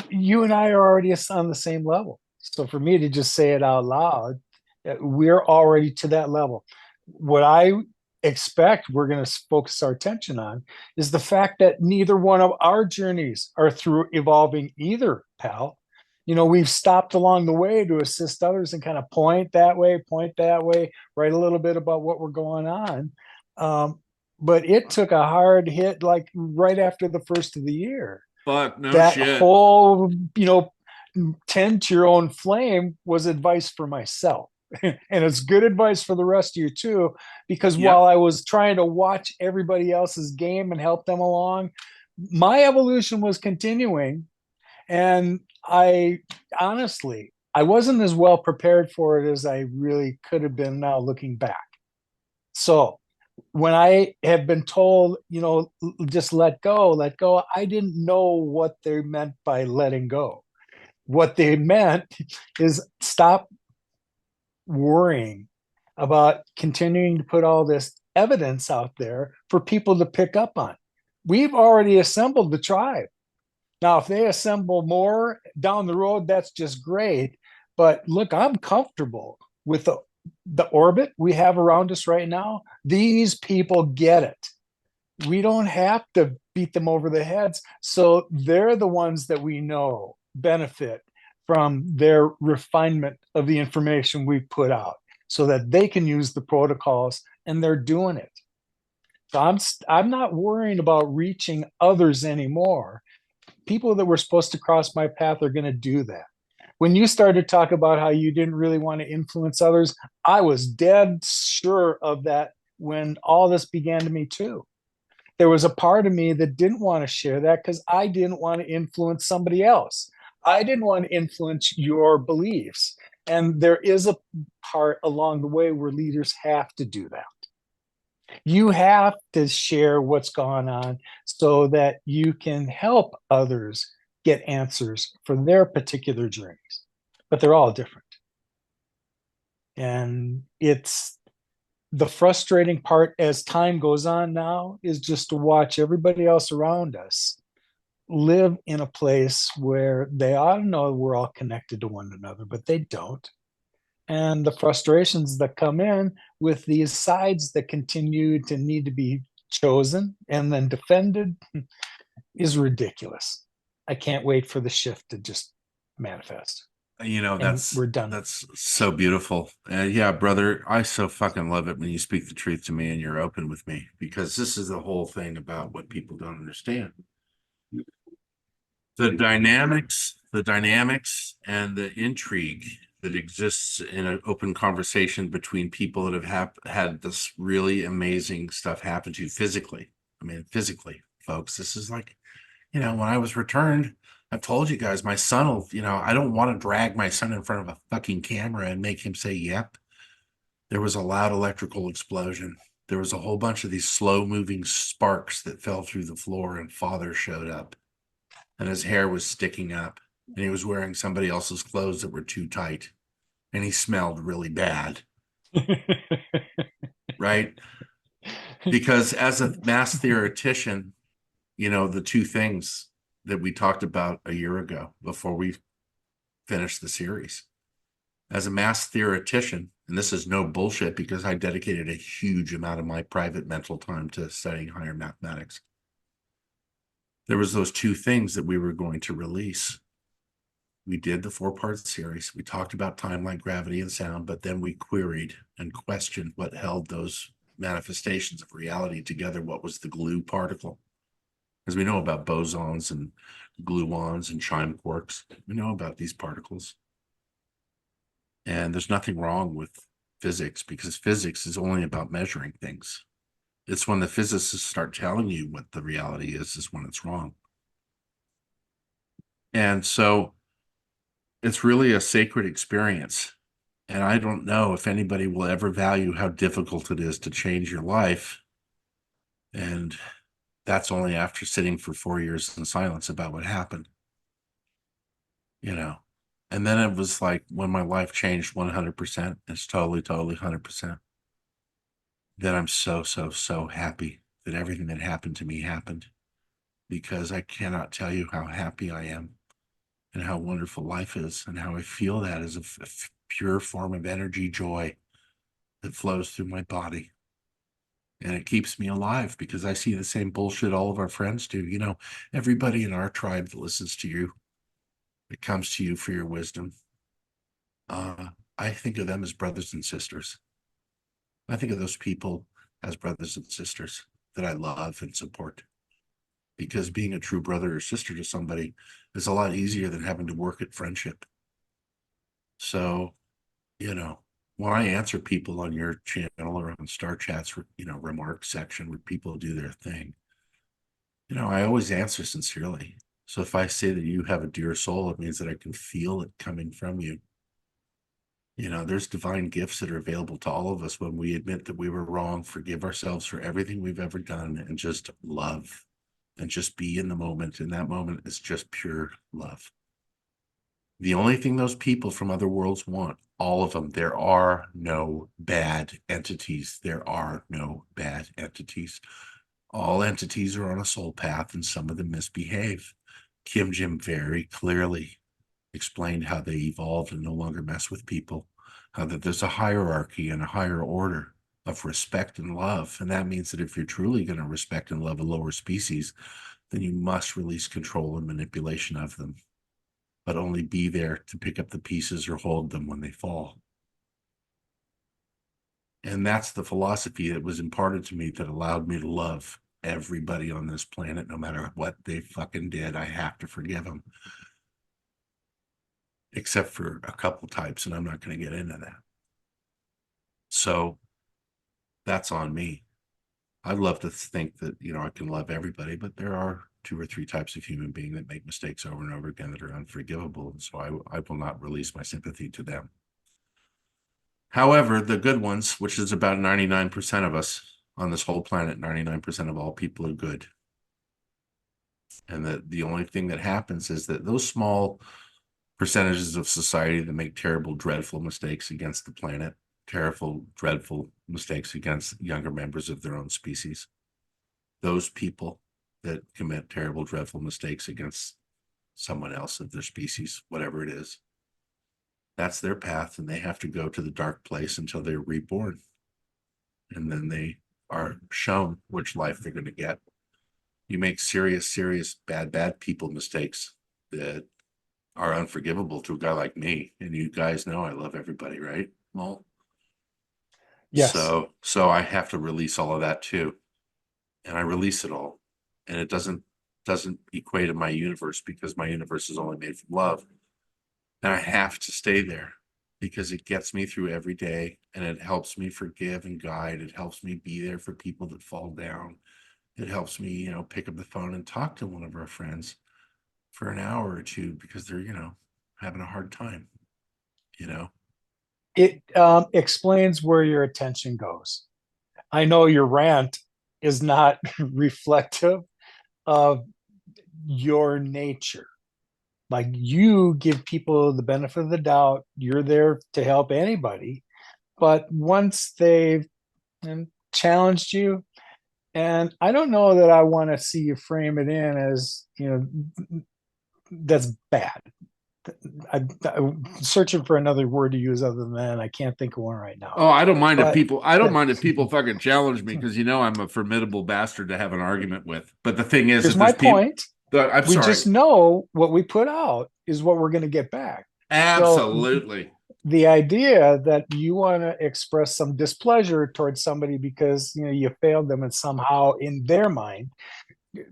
You and I are already on the same level. So for me to just say it out loud, we're already to that level. What I expect we're going to focus our attention on is the fact that neither one of our journeys are through evolving either, pal. We've stopped along the way to assist others and kind of point that way, write a little bit about what we're going on. But it took a hard hit like right after the first of the year. Fuck, no That shit. whole, tend to your own flame was advice for myself. And it's good advice for the rest of you too, because while Yep. I was trying to watch everybody else's game and help them along, my evolution was continuing. And I honestly, I wasn't as well prepared for it as I really could have been now looking back. So when I have been told, just let go, I didn't know what they meant by letting go. What they meant is stop worrying about continuing to put all this evidence out there for people to pick up on. We've already assembled the tribe. Now, if they assemble more down the road, that's just great. But look, I'm comfortable with the orbit we have around us right now. These people get it. We don't have to beat them over the heads. So they're the ones that we know benefit from their refinement of the information we put out so that they can use the protocols, and they're doing it. So I'm not worrying about reaching others anymore. People that were supposed to cross my path are going to do that. When you started to talk about how you didn't really want to influence others, I was dead sure of that when all this began to me too. There was a part of me that didn't want to share that because I didn't want to influence somebody else. I didn't want to influence your beliefs. And there is a part along the way where leaders have to do that. You have to share what's gone on so that you can help others get answers for their particular journeys. But they're all different. And it's the frustrating part as time goes on now is just to watch everybody else around us live in a place where they ought to know we're all connected to one another, but they don't. And the frustrations that come in with these sides that continue to need to be chosen and then defended is ridiculous. I can't wait for the shift to just manifest. You know, And we're done. that's so beautiful. Yeah, brother, I so fucking love it when you speak the truth to me and you're open with me, because this is the whole thing about what people don't understand. The dynamics and the intrigue that exists in an open conversation between people that have had this really amazing stuff happen to you physically. I mean, physically, folks, this is like, you know, when I was returned, I've told you guys, my son will, you know, I don't want to drag my son in front of a fucking camera and make him say, yep. There was a loud electrical explosion. There was a whole bunch of these slow moving sparks that fell through the floor, and father showed up, and his hair was sticking up, and he was wearing somebody else's clothes that were too tight, and he smelled really bad. Right? Because as a mass theoretician, you know, the two things that we talked about a year ago before we finished the series. As a mass theoretician, and this is no bullshit because I dedicated a huge amount of my private mental time to studying higher mathematics. There was those two things that we were going to release. We did the 4-part series. We talked about time, light, gravity, and sound, but then we queried and questioned what held those manifestations of reality together. What was the glue particle? Because we know about bosons and gluons and chime quarks. We know about these particles. And there's nothing wrong with physics, because physics is only about measuring things. It's when the physicists start telling you what the reality is when it's wrong. And so it's really a sacred experience. And I don't know if anybody will ever value how difficult it is to change your life. And that's only after sitting for 4 years in silence about what happened, you know. And then it was like when my life changed 100%, it's totally 100%. Then I'm so happy that everything that happened to me happened, because I cannot tell you how happy I am and how wonderful life is, and how I feel that as a pure form of energy, joy that flows through my body. And it keeps me alive because I see the same bullshit all of our friends do. You know, everybody in our tribe that listens to you, that comes to you for your wisdom, I think of them as brothers and sisters. I think of those people as brothers and sisters that I love and support, because being a true brother or sister to somebody is a lot easier than having to work at friendship. So, you know, when I answer people on your channel or on Star Chat's, you know, remark section where people do their thing, you know, I always answer sincerely. So if I say that you have a dear soul, it means that I can feel it coming from you. You know, there's divine gifts that are available to all of us when we admit that we were wrong, forgive ourselves for everything we've ever done, and just love and just be in the moment. And that moment is just pure love. The only thing those people from other worlds want, all of them, there are no bad entities. There are no bad entities. All entities are on a soul path, and some of them misbehave. Kim Jim very clearly explained how they evolved and no longer mess with people, how that there's a hierarchy and a higher order of respect and love. And that means that if you're truly going to respect and love a lower species, then you must release control and manipulation of them, but only be there to pick up the pieces or hold them when they fall. And that's the philosophy that was imparted to me that allowed me to love everybody on this planet, no matter what they fucking did. I have to forgive them, except for a couple types, and I'm not going to get into that. So that's on me. I'd love to think that, I can love everybody, but there are 2 or 3 types of human being that make mistakes over and over again that are unforgivable. And so I will not release my sympathy to them. However, the good ones, which is about 99% of us on this whole planet, 99% of all people are good. And that the only thing that happens is that those small percentages of society that make terrible, dreadful mistakes against the planet, terrible, dreadful mistakes against younger members of their own species, those people that commit terrible, dreadful mistakes against someone else of their species, whatever it is, that's their path, and they have to go to the dark place until they're reborn. And then they are shown which life they're going to get. You make serious, bad people mistakes that are unforgivable to a guy like me. And you guys know I love everybody, right? Well, Yes. so I have to release all of that too. And I release it all. And it doesn't equate in my universe, because my universe is only made from love. And I have to stay there because it gets me through every day, and it helps me forgive and guide. It helps me be there for people that fall down. It helps me, pick up the phone and talk to one of our friends for an hour or two because they're, having a hard time, It explains where your attention goes. I know your rant is not reflective of your nature. Like, you give people the benefit of the doubt. You're there to help anybody. But once they've challenged you, and I don't know that I want to see you frame it in as, that's bad. I'm searching for another word to use other than that. I can't think of one right now. Oh, I don't mind if But people fucking challenge me, because I'm a formidable bastard to have an argument with. But the thing is here's that my there's people. point. I'm We sorry. just know what we put out is what we're going to get back. So Absolutely. the idea that you want to express some displeasure towards somebody because you failed them and somehow in their mind,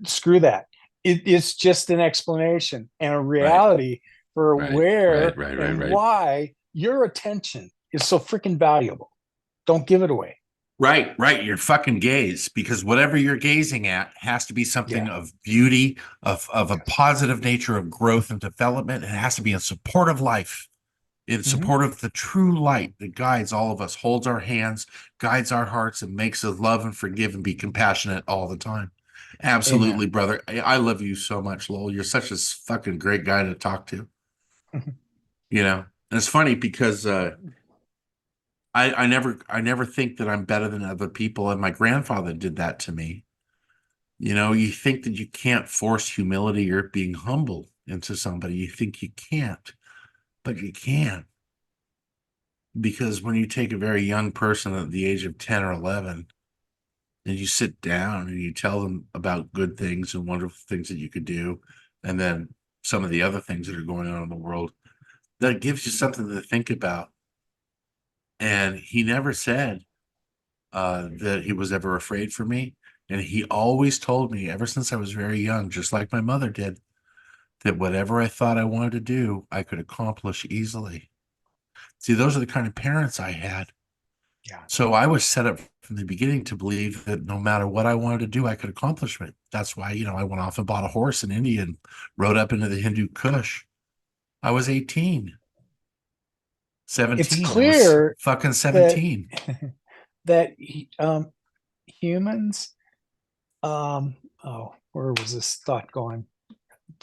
screw that. It's just an explanation and a Right. reality for Right. where and Right. why your attention is so freaking valuable. Don't give it away. Right. Your fucking gaze, because whatever you're gazing at has to be something Yeah. of beauty, of a Yes. positive nature of growth and development. It has to be in support of life, in Mm-hmm. support of the true light that guides all of us, holds our hands, guides our hearts, and makes us love and forgive and be compassionate all the time. Amen. Absolutely, brother. I love you so much, Lowell. You're such a fucking great guy to talk to. And it's funny because I never think that I'm better than other people, and my grandfather did that to me. You think that you can't force humility or being humble into somebody. You think you can't, but you can. Because when you take a very young person at the age of 10 or 11 and you sit down and you tell them about good things and wonderful things that you could do, and then some of the other things that are going on in the world, that gives you something to think about. And he never said that he was ever afraid for me. And he always told me, ever since I was very young, just like my mother did, that whatever I thought I wanted to do, I could accomplish easily. See, those are the kind of parents I had. Yeah. So I was set up from the beginning to believe that no matter what I wanted to do, I could accomplish it. That's why, I went off and bought a horse in India and rode up into the Hindu Kush. I was 18, It's 17. I was clear fucking that 17. that humans, oh, where was this thought going?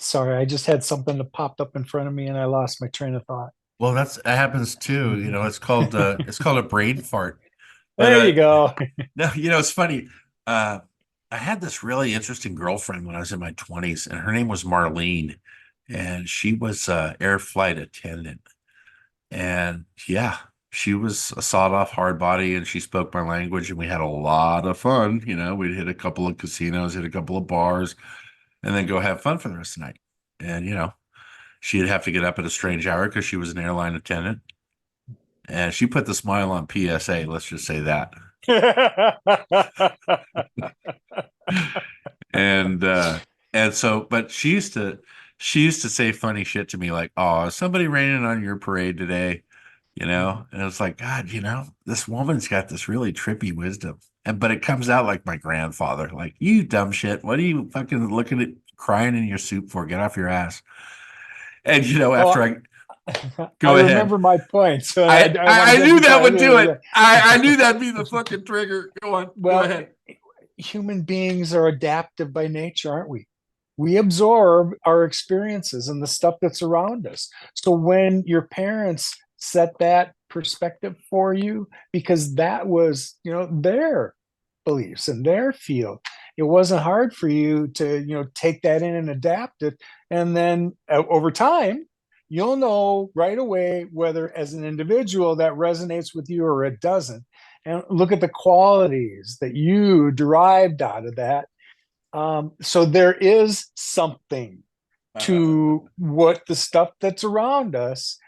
Sorry, I just had something that popped up in front of me and I lost my train of thought. Well, that happens too. You know, it's called a brain fart. But There you go. no, you know, it's funny. Uh, I had this really interesting girlfriend when I was in my 20s, and her name was Marlene, and she was air flight attendant. And yeah, she was a sawed-off hard body, and she spoke my language, and we had a lot of fun. You know, we'd hit a couple of casinos, hit a couple of bars, and then go have fun for the rest of the night. And you know, she'd have to get up at a strange hour because she was an airline attendant. And she put the smile on PSA, let's just say that. And so, but she used to say funny shit to me like, "Oh, is somebody raining on your parade today?" You know? And it's like, God, you know, this woman's got this really trippy wisdom. And but it comes out like my grandfather, like, "You dumb shit. What are you fucking looking at crying in your soup for? Get off your ass." And you know, after Well, I I go ahead. remember my point, so I want to I get knew that before would do it. I knew that'd be the fucking trigger. Go on. Go well, ahead. human beings are adaptive by nature, aren't we? We absorb our experiences and the stuff that's around us. So when your parents set that perspective for you, because that was, their beliefs and their field, it wasn't hard for you to, take that in and adapt it. And then over time, you'll know right away whether as an individual that resonates with you or it doesn't. And look at the qualities that you derived out of that. So there is something to what the stuff that's around us.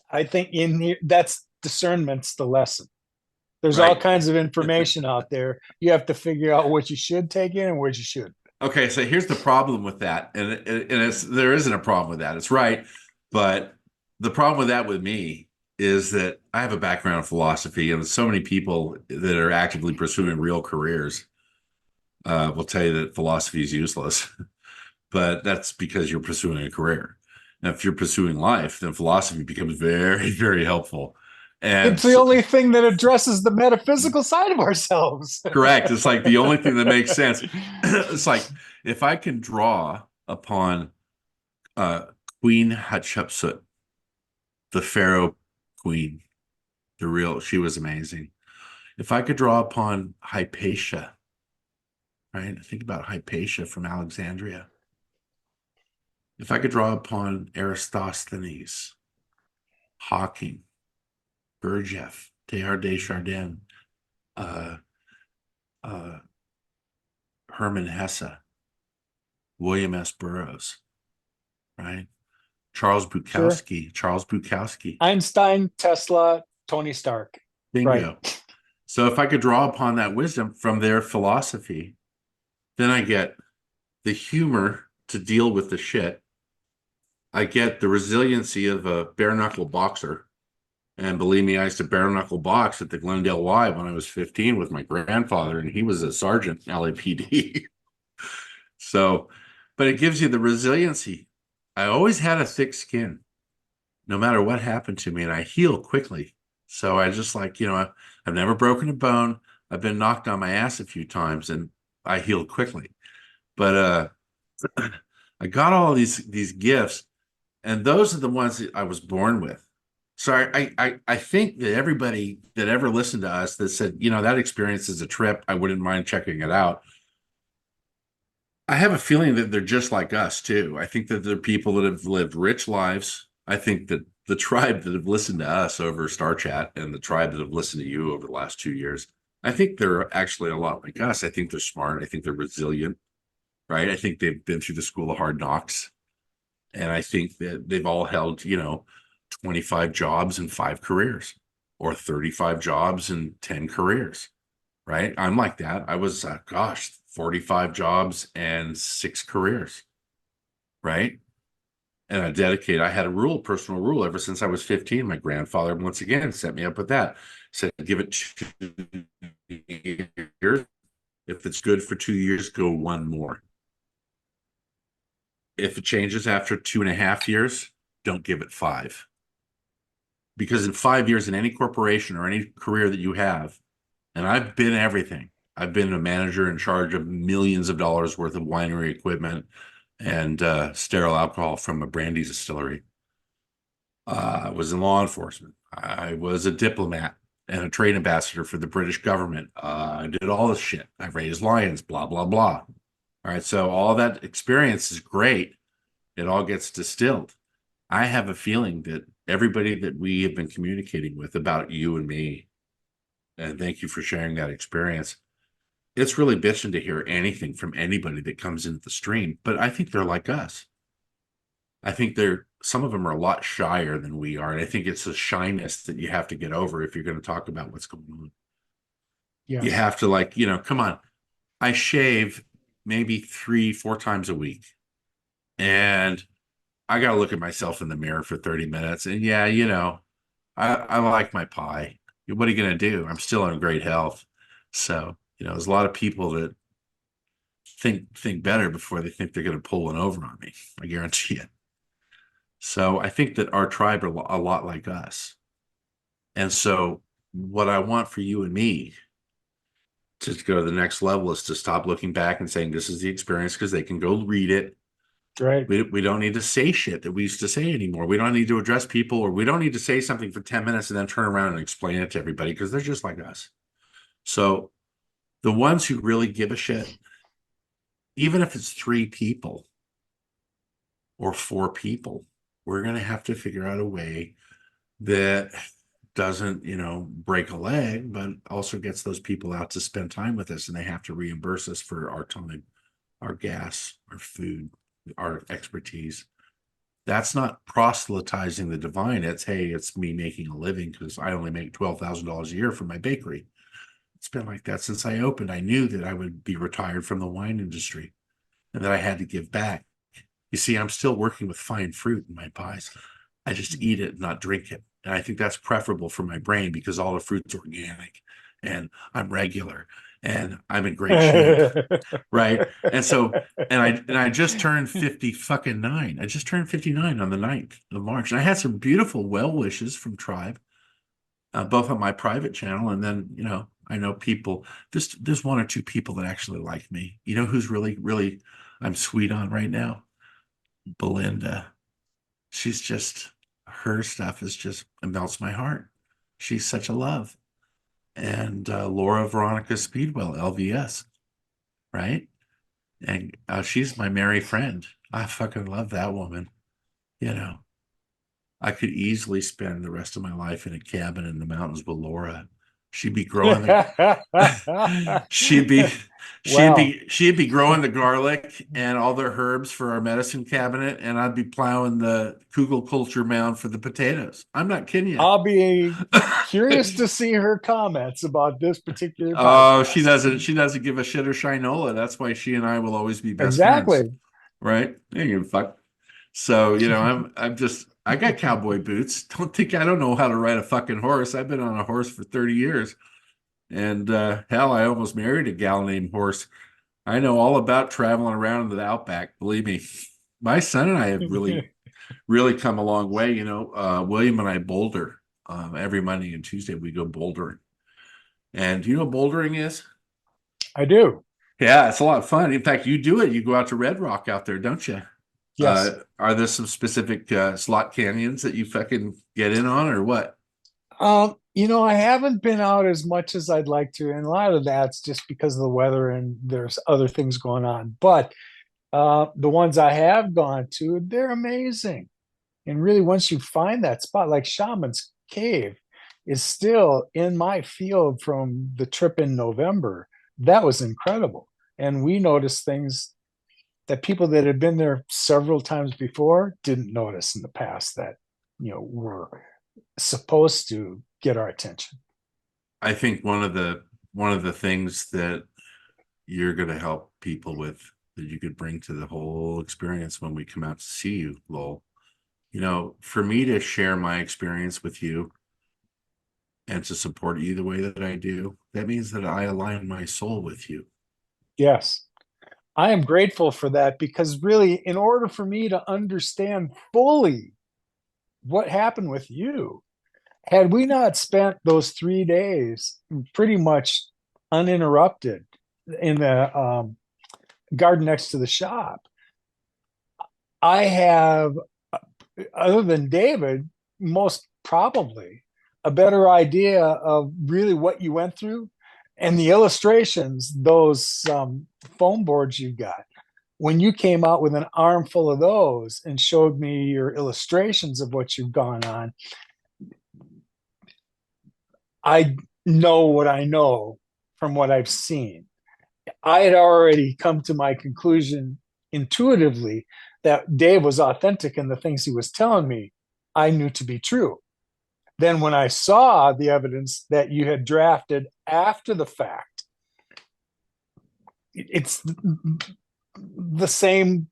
I think in here, that's discernment's the lesson. There's all Right. kinds of information out there. You have to figure out what you should take in and what you shouldn't. Okay, so here's the problem with that, and there isn't a problem with that. It's right, but the problem with that with me is that I have a background in philosophy, and so many people that are actively pursuing real careers will tell you that philosophy is useless, but that's because you're pursuing a career. Now, if you're pursuing life, then philosophy becomes very, very helpful. And It's the only thing that addresses the metaphysical side of ourselves. correct. It's like the only thing that makes sense. It's like if I can draw upon uh, Queen Hatshepsut, the Pharaoh queen, she was amazing. If I could draw upon Hypatia, right? Think about Hypatia from Alexandria. If I could draw upon Aristosthenes, Hawking, Gurdjieff, Teilhard de Chardin, uh, uh, Hermann Hesse, William S. Burroughs, right? Sure. Charles Bukowski. Einstein, Tesla, Tony Stark. Bingo. Right. So if I could draw upon that wisdom from their philosophy, then I get the humor to deal with the shit. I get the resiliency of a bare knuckle boxer. And believe me, I used to bare knuckle box at the Glendale Y when I was 15 with my grandfather, and he was a sergeant in LAPD. So, but it gives you the resiliency. I always had a thick skin, no matter what happened to me, and I heal quickly. So I just like, I've never broken a bone. I've been knocked on my ass a few times, and I healed quickly. But I got all these gifts, and those are the ones that I was born with. So I think that everybody that ever listened to us that said, that experience is a trip, I wouldn't mind checking it out. I have a feeling that they're just like us too. I think that they're people that have lived rich lives. I think that the tribe that have listened to us over Star Chat and the tribe that have listened to you over the last 2 years, I think they're actually a lot like us. I think they're smart. I think they're resilient, right? I think they've been through the school of hard knocks. And I think that they've all held, 25 jobs and 5 careers or 35 jobs and 10 careers, right? I'm like that. I was, 45 jobs and 6 careers, right? And I had a personal rule ever since I was 15. My grandfather, once again, set me up with that. Said, give it 2 years. If it's good for 2 years, go one more. If it changes after 2.5 years, don't give it 5. Because in 5 years in any corporation or any career that you have, and I've been everything, I've been a manager in charge of millions of dollars worth of winery equipment and sterile alcohol from a brandy distillery. I was in law enforcement. I was a diplomat and a trade ambassador for the British government. I did all this shit. I raised lions, blah, blah, blah. All right. So all that experience is great. It all gets distilled. I have a feeling that everybody that we have been communicating with about you and me, and thank you for sharing that experience. It's really bitching to hear anything from anybody that comes into the stream, but I think they're like us. I think some of them are a lot shyer than we are. And I think it's a shyness that you have to get over if you're going to talk about what's going on. Yes. You have to, like, come on. I shave maybe 3-4 times a week. And I got to look at myself in the mirror for 30 minutes. And yeah, I like my pie. What are you going to do? I'm still in great health. So, there's a lot of people that think better before they think they're going to pull one over on me. I guarantee it. So I think that our tribe are a lot like us. And so what I want for you and me to go to the next level is to stop looking back and saying, this is the experience, because they can go read it. Right. We don't need to say shit that we used to say anymore. We don't need to address people, or we don't need to say something for 10 minutes and then turn around and explain it to everybody, because they're just like us. So the ones who really give a shit, even if it's 3 people or 4 people, we're going to have to figure out a way that doesn't, break a leg, but also gets those people out to spend time with us, and they have to reimburse us for our time, our gas, our food, our expertise. That's not proselytizing the divine. It's me making a living because I only make $12,000 a year from my bakery. It's been like that since I opened. I knew that I would be retired from the wine industry and that I had to give back. You see, I'm still working with fine fruit in my pies. I just eat it, not drink it. And I think that's preferable for my brain, because all the fruit's organic and I'm regular and I'm in great shape. Right. And so, I just turned 59. I just turned 59 on the 9th of March. And I had some beautiful well wishes from Tribe, both on my private channel. And then, I know people, there's 1 or 2 people that actually like me. You know who's really, really, I'm sweet on right now? Belinda. She's just, her stuff is just, it melts my heart. She's such a love. And Laura Veronica Speedwell, LVS, right? And she's my merry friend. I fucking love that woman. I could easily spend the rest of my life in a cabin in the mountains with Laura. She'd be growing she'd be Wow. she'd be growing the garlic and all the herbs for our medicine cabinet, and I'd be plowing the Kugel culture mound for the potatoes. I'm not kidding you. I'll be curious to see her comments about this particular Oh, podcast. she doesn't give a shit or shinola. That's why she and I will always be best Exactly. friends. Right? There you fuck. So, I got cowboy boots. Don't think I don't know how to ride a fucking horse. I've been on a horse for 30 years. And hell, I almost married a gal named Horse. I know all about traveling around in the outback. Believe me, my son and I have really, really come a long way. William and I boulder every Monday and Tuesday. We go bouldering. And do you know what bouldering is? I do. Yeah, it's a lot of fun. In fact, you do it. You go out to Red Rock out there, don't you? Yes. Are there some specific slot canyons that you fucking get in on, or what? I haven't been out as much as I'd like to, and a lot of that's just because of the weather and there's other things going on. But the ones I have gone to, they're amazing. And really, once you find that spot, like Shaman's Cave is still in my field from the trip in November. That was incredible. And we noticed things that people that had been there several times before didn't notice in the past that, were supposed to get our attention. I think one of the things that you're going to help people with, that you could bring to the whole experience when we come out to see you, Lowell, for me to share my experience with you and to support you the way that I do, that means that I align my soul with you. Yes. I am grateful for that, because really, in order for me to understand fully what happened with you, had we not spent those 3 days pretty much uninterrupted in the garden next to the shop, I have, other than David, most probably a better idea of really what you went through and the illustrations, those foam boards you got. When you came out with an armful of those and showed me your illustrations of what you've gone on, I know what I know from what I've seen. I had already come to my conclusion intuitively that Dave was authentic in the things he was telling me. I knew to be true. Then when I saw the evidence that you had drafted after the fact, it's the same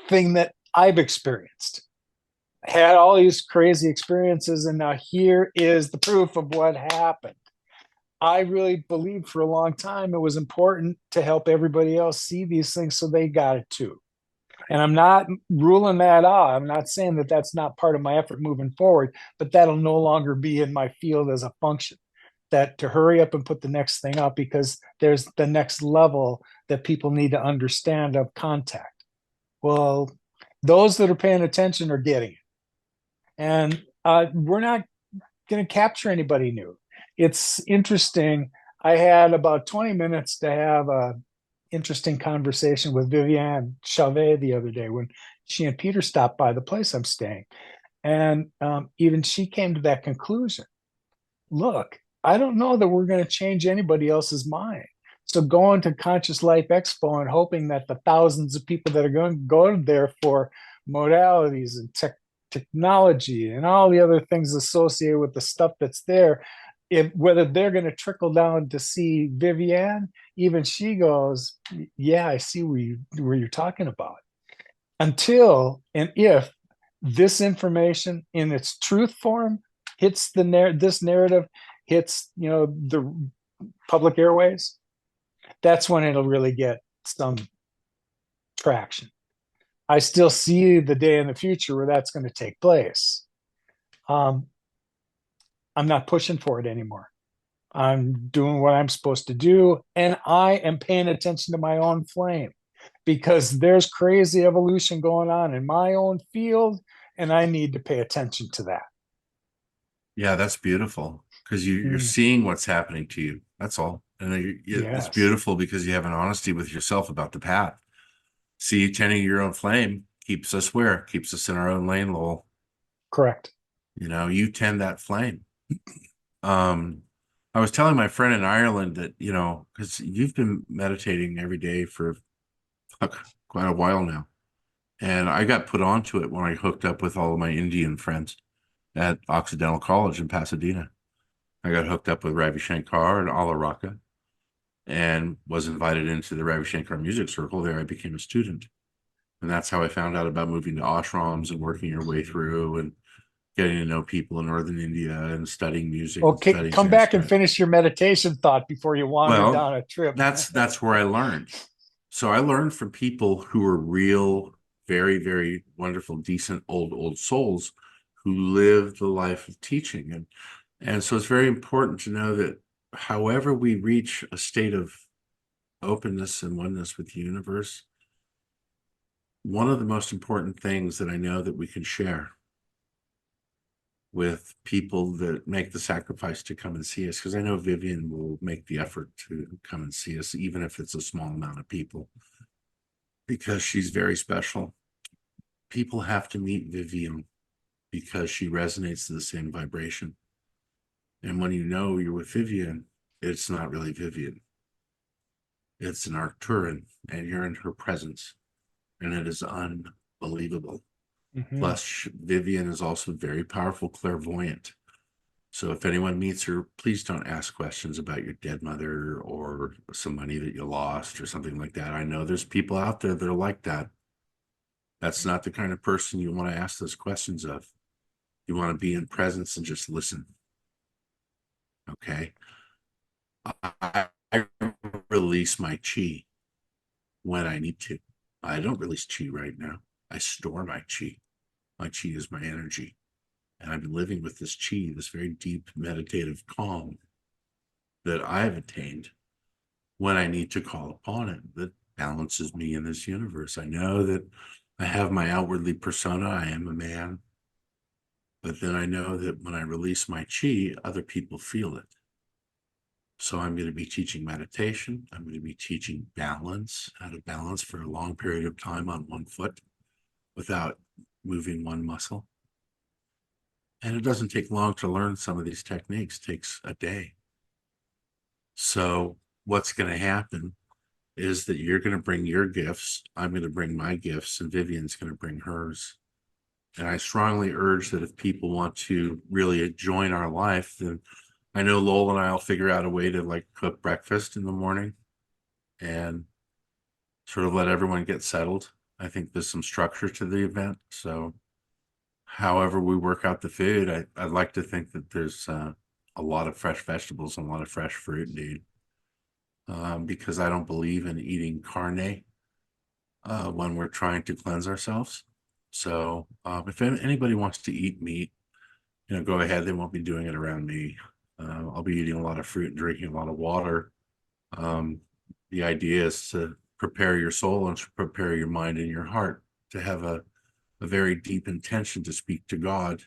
thing that I've experienced. Had all these crazy experiences, and now here is the proof of what happened. I really believed for a long time it was important to help everybody else see these things so they got it too. And I'm not ruling that out. I'm not saying that that's not part of my effort moving forward, but that'll no longer be in my field as a function. That to hurry up and put the next thing up because there's the next level that people need to understand of contact. Well, those that are paying attention are getting it. And we're not going to capture anybody new. It's interesting. I had about 20 minutes to have a interesting conversation with Viviane Chauvet the other day when she and Peter stopped by the place I'm staying. And even she came to that conclusion. Look, I don't know that we're going to change anybody else's mind. So going to Conscious Life Expo and hoping that the thousands of people that are going to go there for modalities and technology and all the other things associated with the stuff that's there, whether they're going to trickle down to see Viviane, even she goes, yeah, I see where you're talking about. Until and if this information in its truth form hits this narrative, hits the public airways, that's when it'll really get some traction. I still see the day in the future where that's going to take place. I'm not pushing for it anymore. I'm doing what I'm supposed to do, and I am paying attention to my own flame because there's crazy evolution going on in my own field, and I need to pay attention to that. Yeah, that's beautiful because you're seeing what's happening to you. That's all. And it's beautiful because you have an honesty with yourself about the path. See, tending your own flame keeps us where? Keeps us in our own lane, Lowell. Correct. You tend that flame. I was telling my friend in Ireland that, because you've been meditating every day for quite a while now. And I got put onto it when I hooked up with all of my Indian friends at Occidental College in Pasadena. I got hooked up with Ravi Shankar and Ala Raka and was invited into the Ravi Shankar music circle. There I became a student. And that's how I found out about moving to ashrams and working your way through and getting to know people in northern India and studying music. Okay, come back and finish your meditation thought before you wander down a trip. That's where I learned. So I learned from people who were real, very, very wonderful, decent, old souls who lived the life of teaching. And so it's very important to know that however we reach a state of openness and oneness with the universe, one of the most important things that I know that we can share with people that make the sacrifice to come and see us, because I know Vivian will make the effort to come and see us, even if it's a small amount of people, because she's very special. People have to meet Vivian because she resonates to the same vibration. And when you're with Vivian, it's not really Vivian. It's an Arcturan, and you're in her presence, and it is unbelievable. Plus, Vivian is also very powerful clairvoyant. So if anyone meets her, please don't ask questions about your dead mother or some money that you lost or something like that. I know there's people out there that are like that. That's not the kind of person you want to ask those questions of. You want to be in presence and just listen. Okay? I release my chi when I need to. I don't release chi right now. I store my chi. My chi is my energy. And I've been living with this chi, this very deep meditative calm that I have attained when I need to call upon it that balances me in this universe. I know that I have my outwardly persona, I am a man, but then I know that when I release my chi, other people feel it. So I'm going to be teaching meditation. I'm going to be teaching balance, how to balance for a long period of time on one foot without moving one muscle. And it doesn't take long to learn some of these techniques. It takes a day. So what's going to happen is that you're going to bring your gifts, I'm going to bring my gifts, and Vivian's going to bring hers. And I strongly urge that if people want to really join our life, then I know Lowell and I'll figure out a way to like cook breakfast in the morning and sort of let everyone get settled. I think there's some structure to the event. So however we work out the food, I'd like to think that there's a lot of fresh vegetables and a lot of fresh fruit, indeed. Because I don't believe in eating carne when we're trying to cleanse ourselves. So if anybody wants to eat meat, go ahead. They won't be doing it around me. I'll be eating a lot of fruit and drinking a lot of water. The idea is to prepare your soul and to prepare your mind and your heart to have a very deep intention to speak to God.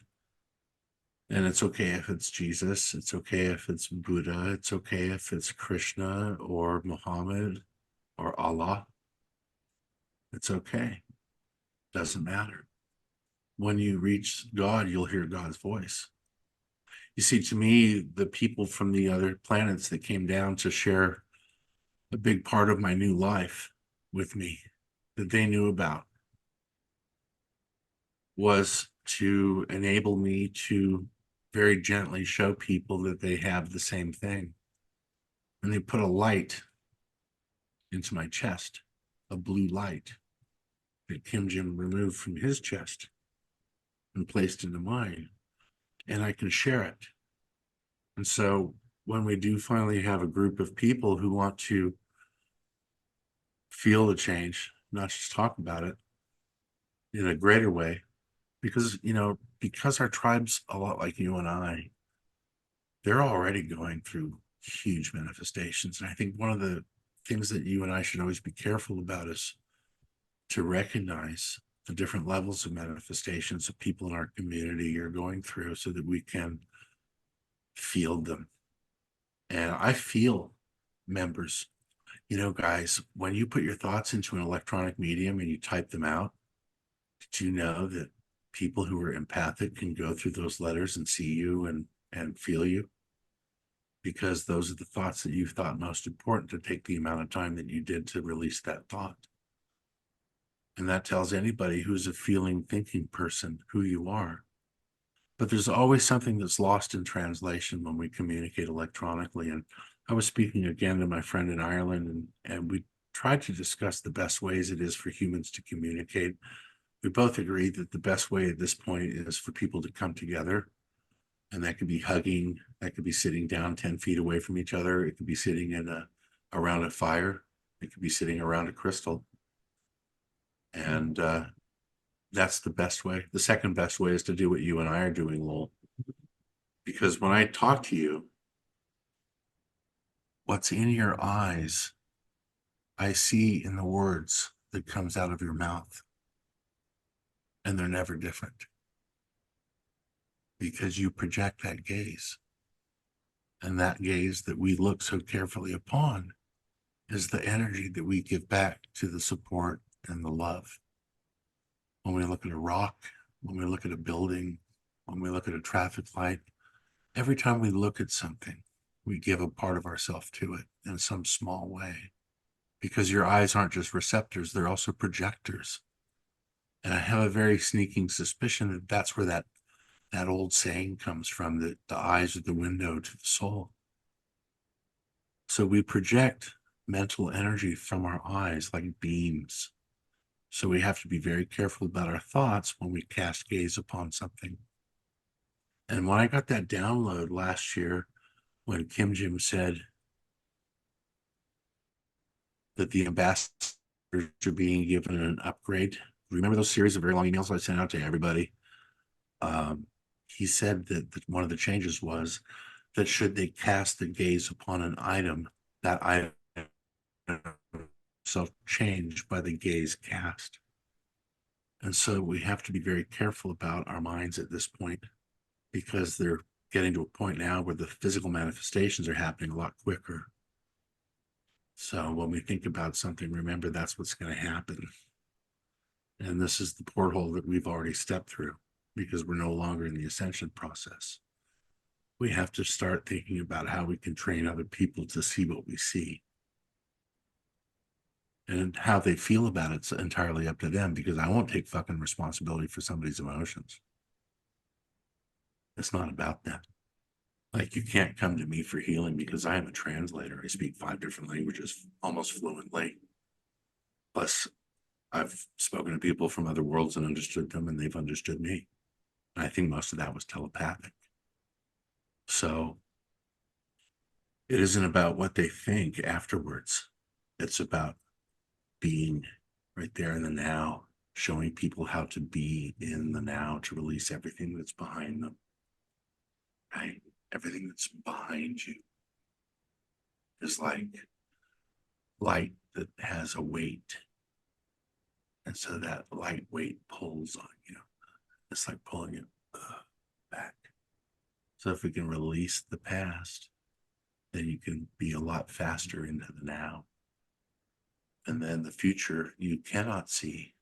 And it's okay if it's Jesus, it's okay if it's Buddha, it's okay if it's Krishna or Muhammad or Allah. It's okay. Doesn't matter. When you reach God, you'll hear God's voice. You see, to me, the people from the other planets that came down to share a big part of my new life with me that they knew about was to enable me to very gently show people that they have the same thing. And they put a light into my chest, a blue light that Kim Jim removed from his chest and placed into mine. And I can share it. And so when we do finally have a group of people who want to feel the change, not just talk about it in a greater way, because our tribe's a lot like you and I, they're already going through huge manifestations. And I think one of the things that you and I should always be careful about is to recognize the different levels of manifestations of people in our community are going through so that we can field them. And I feel members, guys, when you put your thoughts into an electronic medium and you type them out, did you know that people who are empathic can go through those letters and see you and feel you? Because those are the thoughts that you've thought most important to take the amount of time that you did to release that thought. And that tells anybody who's a feeling, thinking person who you are. But there's always something that's lost in translation when we communicate electronically. And I was speaking again to my friend in Ireland, and we tried to discuss the best ways it is for humans to communicate. We both agreed that the best way at this point is for people to come together. And that could be hugging, that could be sitting down 10 feet away from each other. It could be sitting around a fire. It could be sitting around a crystal. And that's the best way. The second best way is to do what you and I are doing, Lowell. Because when I talk to you, what's in your eyes, I see in the words that comes out of your mouth. And they're never different. Because you project that gaze. And that gaze that we look so carefully upon is the energy that we give back to the support and the love. When we look at a rock, when we look at a building, when we look at a traffic light, every time we look at something, we give a part of ourselves to it in some small way. Because your eyes aren't just receptors, they're also projectors. And I have a very sneaking suspicion that that's where that old saying comes from, that the eyes are the window to the soul. So we project mental energy from our eyes like beams. So we have to be very careful about our thoughts when we cast gaze upon something. And when I got that download last year, when Kim Jim said that the ambassadors are being given an upgrade, remember those series of very long emails I sent out to everybody? He said that one of the changes was that should they cast the gaze upon an item, that item self changed by the gaze cast. And so we have to be very careful about our minds at this point, because they're getting to a point now where the physical manifestations are happening a lot quicker. So when we think about something, remember that's what's going to happen. And this is the porthole that we've already stepped through, because we're no longer in the ascension process. We have to start thinking about how we can train other people to see what we see. And how they feel about it's entirely up to them, because I won't take fucking responsibility for somebody's emotions. It's not about that. Like, you can't come to me for healing because I am a translator. I speak 5 different languages almost fluently. Plus, I've spoken to people from other worlds and understood them, and they've understood me. And I think most of that was telepathic. So it isn't about what they think afterwards. It's about being right there in the now, showing people how to be in the now, to release everything that's behind them, right? Everything that's behind you is like light that has a weight. And so that light weight pulls on you. It's like pulling it back. So if we can release the past, then you can be a lot faster into the now. And then the future you cannot see.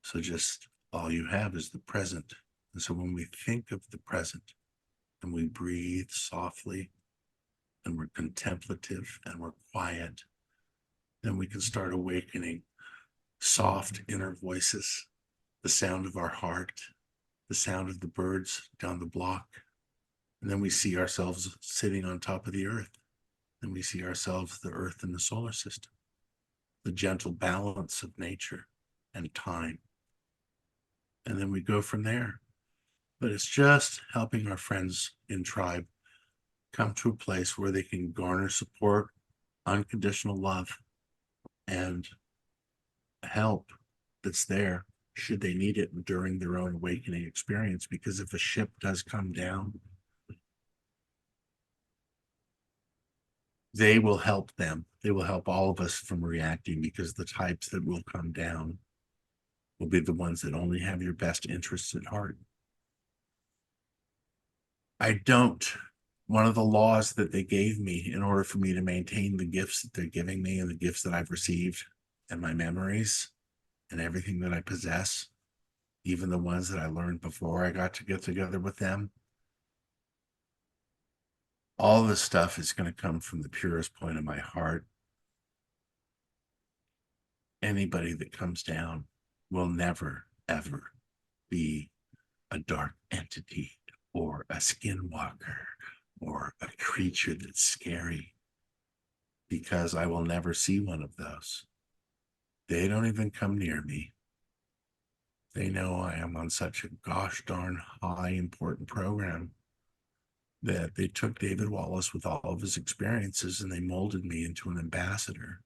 So just all you have is the present. And so when we think of the present and we breathe softly and we're contemplative and we're quiet, then we can start awakening soft inner voices, the sound of our heart, the sound of the birds down the block. And then we see ourselves sitting on top of the earth. And we see ourselves, the earth and the solar system, the gentle balance of nature and time. And then we go from there. But it's just helping our friends in tribe come to a place where they can garner support, unconditional love, and help that's there should they need it during their own awakening experience. Because if a ship does come down, they will help them. They will help all of us from reacting, because the types that will come down will be the ones that only have your best interests at heart. One of the laws that they gave me in order for me to maintain the gifts that they're giving me and the gifts that I've received and my memories and everything that I possess, even the ones that I learned before I got to get together with them, all this stuff is going to come from the purest point of my heart. Anybody that comes down will never, ever be a dark entity or a skinwalker or a creature that's scary, because I will never see one of those. They don't even come near me. They know I am on such a gosh darn high important program that they took David Wallace with all of his experiences and they molded me into an ambassador.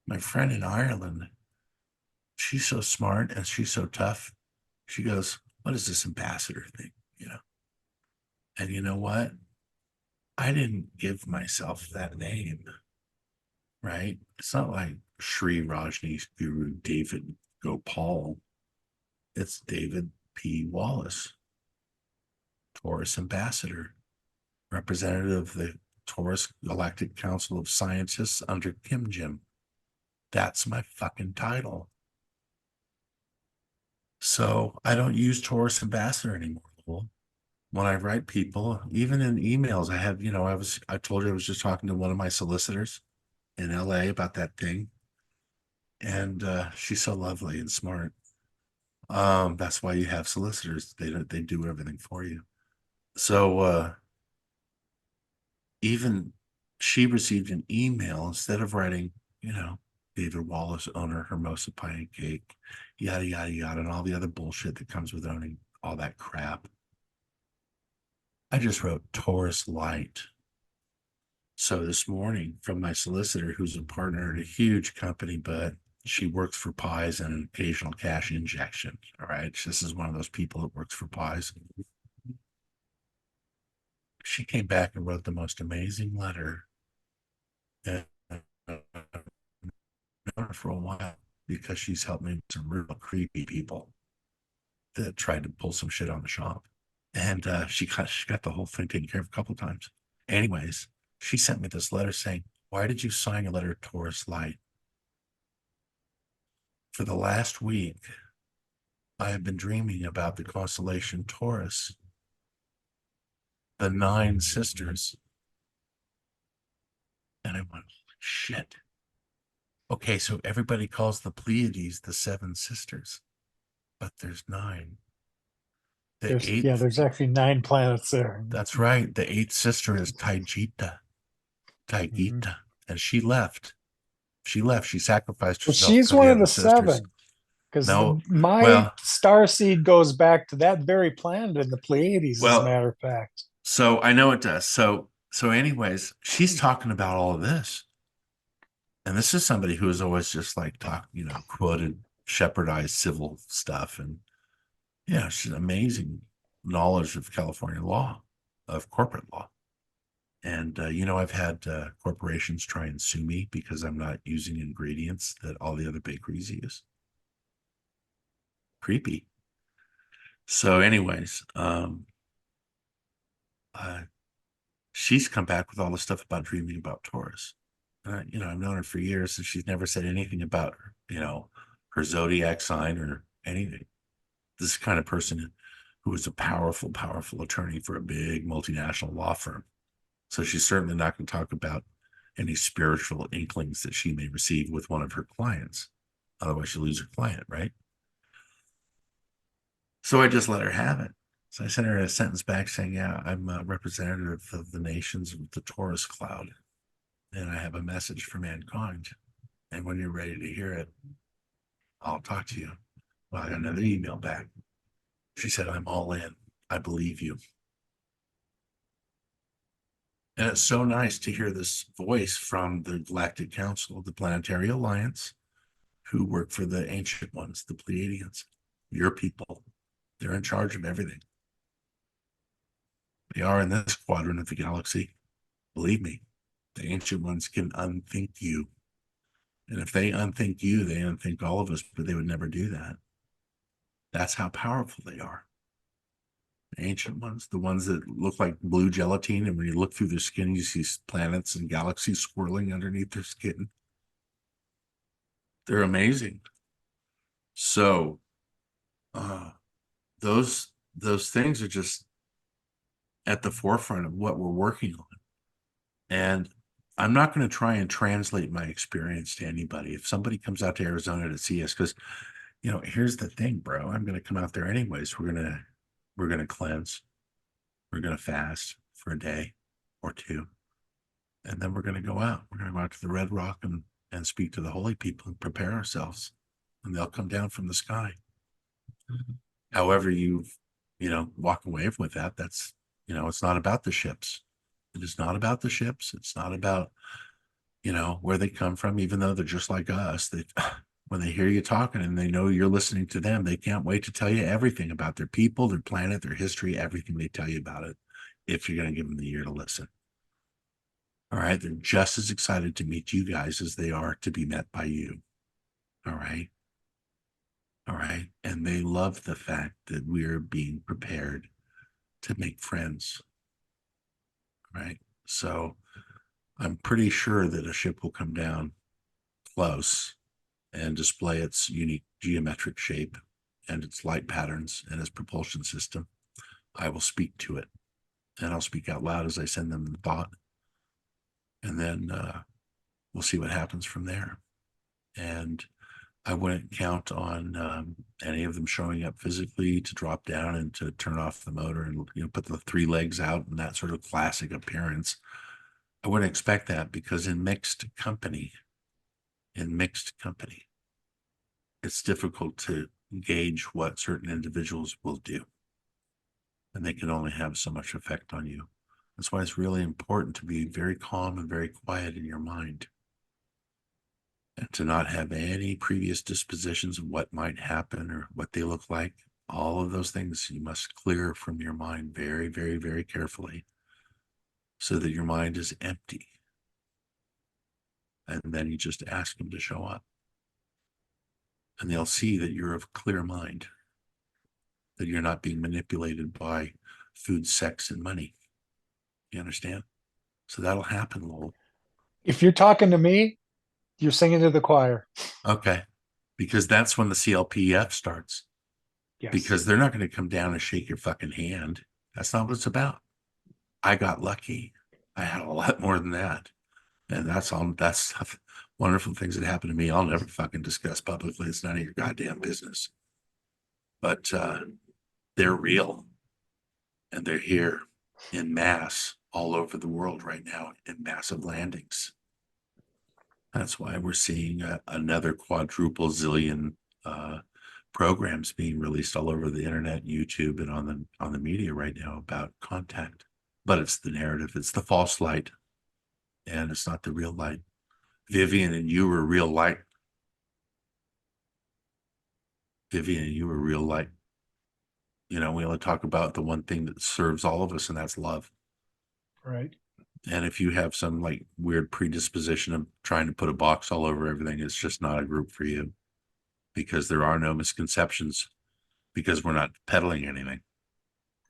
My friend in Ireland, she's so smart and she's so tough. She goes, "What is this ambassador thing?" And you know what? I didn't give myself that name, right? It's not like Sri Rajneesh Guru David Gopal. It's David P. Wallace, Taurus ambassador, representative of the Taurus Galactic Council of Scientists under Kim Jim. That's my fucking title. So I don't use Taurus ambassador anymore. When I write people, even in emails, I have, I told you I was just talking to one of my solicitors in LA about that thing. And she's so lovely and smart. That's why you have solicitors. They do everything for you. So even she received an email, instead of writing, David Wallace, owner, Hermosa Pie and Cake, yada, yada, yada, and all the other bullshit that comes with owning all that crap. I just wrote Taurus Light. So this morning, from my solicitor, who's a partner at a huge company, but she works for pies and an occasional cash injection. All right. This is one of those people that works for pies. She came back and wrote the most amazing letter. And known her for a while because she's helped me with some real creepy people that tried to pull some shit on the shop. And she got the whole thing taken care of a couple of times. Anyways, she sent me this letter saying, "Why did you sign a letter to Taurus Light? For the last week, I have been dreaming about the constellation Taurus, the 9 sisters." And I went, "Holy shit. Okay, so everybody calls the Pleiades the 7 sisters, but there's 9. The eighth, There's actually 9 planets there. that's right. The 8th sister is Taigita, Mhm. and she left. She sacrificed Well, herself she's for one the of other the sisters. 7 because No, my well, star seed goes back to that very planet in the Pleiades, as a Well, matter of fact. so I know it does. So anyways, she's talking about all of this. And this is somebody who has always just like quoted shepherdized civil stuff. And yeah, she's amazing knowledge of California law, of corporate law. And, I've had corporations try and sue me because I'm not using ingredients that all the other bakeries use. Creepy. So, anyways, she's come back with all the stuff about dreaming about Taurus. And I've known her for years, and she's never said anything about her zodiac sign or anything. This is the kind of person who is a powerful, powerful attorney for a big multinational law firm. So she's certainly not going to talk about any spiritual inklings that she may receive with one of her clients. Otherwise, she'll lose her client, right? So I just let her have it. So I sent her a sentence back saying, "Yeah, I'm a representative of the nations of the Taurus cloud, and I have a message for mankind. And when you're ready to hear it, I'll talk to you." Well, I got another email back. She said, "I'm all in. I believe you." And it's so nice to hear this voice from the Galactic Council, the Planetary Alliance, who work for the Ancient Ones, the Pleiadians, your people. They're in charge of everything. They are in this quadrant of the galaxy. Believe me, the Ancient Ones can unthink you. And if they unthink you, they unthink all of us, but they would never do that. That's how powerful they are. The Ancient Ones, the ones that look like blue gelatine, and when you look through their skin, you see planets and galaxies swirling underneath their skin. They're amazing. So those things are just at the forefront of what we're working on. And I'm not going to try and translate my experience to anybody. If somebody comes out to Arizona to see us, because here's the thing, bro. I'm going to come out there anyways. We're going to cleanse. We're going to fast for a day or 2. And then we're going to go out. We're going to go out to the Red Rock and speak to the holy people and prepare ourselves. And they'll come down from the sky. However you walk away with that, that's, it's not about the ships. It is not about the ships. It's not about, where they come from, even though they're just like us. When they hear you talking and they know you're listening to them, they can't wait to tell you everything about their people, their planet, their history, everything they tell you about it, if you're going to give them the ear to listen. All right. They're just as excited to meet you guys as they are to be met by you. All right. All right. And they love the fact that we're being prepared to make friends. Right. So I'm pretty sure that a ship will come down close and display its unique geometric shape and its light patterns and its propulsion system. I will speak to it, and I'll speak out loud as I send them the thought. And then we'll see what happens from there. And I wouldn't count on any of them showing up physically to drop down and to turn off the motor and put the 3 legs out and that sort of classic appearance. I wouldn't expect that, because in mixed company, it's difficult to gauge what certain individuals will do, and they can only have so much effect on you. That's why it's really important to be very calm and very quiet in your mind, and to not have any previous dispositions of what might happen or what they look like. All of those things you must clear from your mind very, very, very carefully, so that your mind is empty. And then you just ask them to show up. And they'll see that you're of clear mind, that you're not being manipulated by food, sex, and money. You understand? So that'll happen, Lowell. If you're talking to me, you're singing to the choir. Okay. Because that's when the CLPF starts. Yes. Because they're not going to come down and shake your fucking hand. That's not what it's about. I got lucky. I had a lot more than that. And that's stuff, wonderful things that happened to me. I'll never fucking discuss publicly. It's none of your goddamn business. But they're real. And they're here in mass all over the world right now in massive landings. That's why we're seeing another quadruple zillion programs being released all over the internet, YouTube, and on the media right now about contact. But it's the narrative, it's the false light, and it's not the real light. Vivian and you were real light. Vivian and you were real light. You know, we only talk about the one thing that serves all of us, and that's love. Right. And if you have some like weird predisposition of trying to put a box all over everything, it's just not a group for you, because there are no misconceptions, because we're not peddling anything.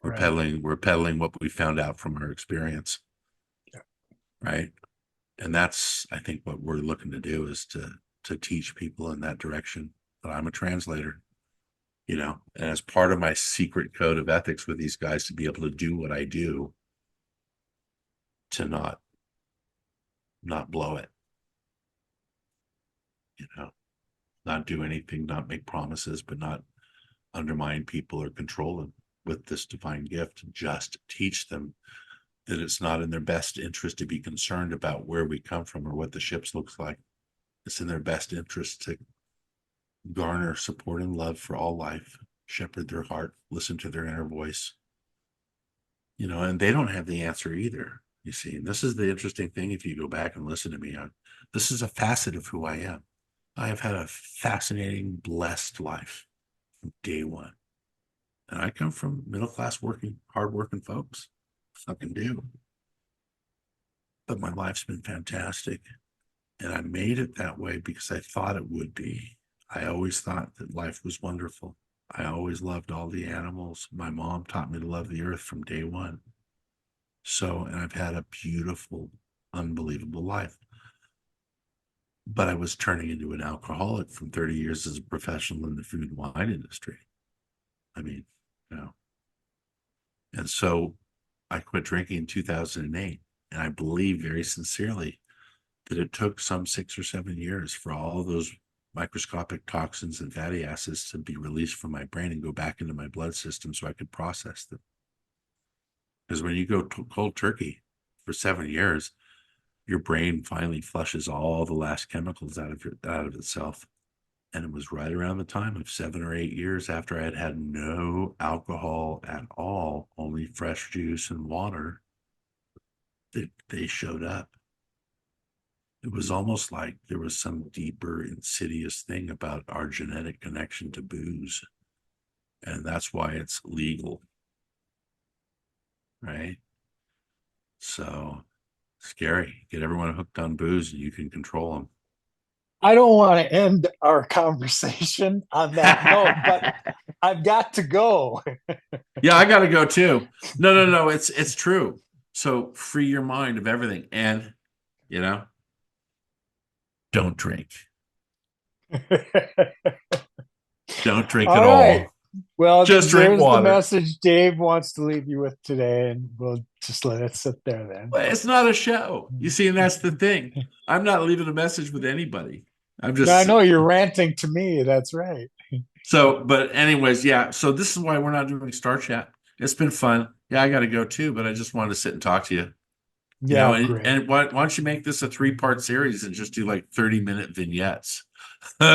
We're peddling what we found out from our experience. Yeah. Right. And that's, I think, what we're looking to do is to teach people in that direction. But I'm a translator, you know, and as part of my secret code of ethics with these guys to be able to do what I do, to not blow it, you know, not do anything, not make promises, but not undermine people or control them with this divine gift. Just teach them that it's not in their best interest to be concerned about where we come from or what the ships looks like. It's in their best interest to garner support and love for all life, shepherd their heart, listen to their inner voice, you know, and they don't have the answer either. You see, and this is the interesting thing. If you go back and listen to me, this is a facet of who I am. I have had a fascinating, blessed life from day one. And I come from middle-class working, hardworking folks. Fucking do. But my life's been fantastic. And I made it that way because I thought it would be. I always thought that life was wonderful. I always loved all the animals. My mom taught me to love the earth from day one. So, and I've had a beautiful, unbelievable life. But I was turning into an alcoholic from 30 years as a professional in the food and wine industry. I mean, you know. And so I quit drinking in 2008. And I believe very sincerely that it took some 6 or 7 years for all those microscopic toxins and fatty acids to be released from my brain and go back into my blood system so I could process them. Because when you go cold turkey for 7 years, your brain finally flushes all the last chemicals out of itself. And it was right around the time of 7 or 8 years after I had had no alcohol at all, only fresh juice and water, that they showed up. It was almost like there was some deeper, insidious thing about our genetic connection to booze. And that's why it's legal. Right? So scary. Get everyone hooked on booze and you can control them. I don't want to end our conversation on that note, but I've got to go. Yeah, I got to go too. No. It's true. So free your mind of everything. And, you know, don't drink. Don't drink All at right. all. Well, Just drink there's water. the message Dave wants to leave you with today, and we'll just let it sit there then. But it's not a show. You see, and that's the thing. I'm not leaving a message with anybody. I'm just. No, I know you're ranting to me. That's right. So, but anyways, yeah. So this is why we're not doing Star Chat. It's been fun. Yeah, I got to go too, but I just wanted to sit and talk to you. You Yeah, know, great. and why don't you make this a 3-part series and just do like 30-minute vignettes? We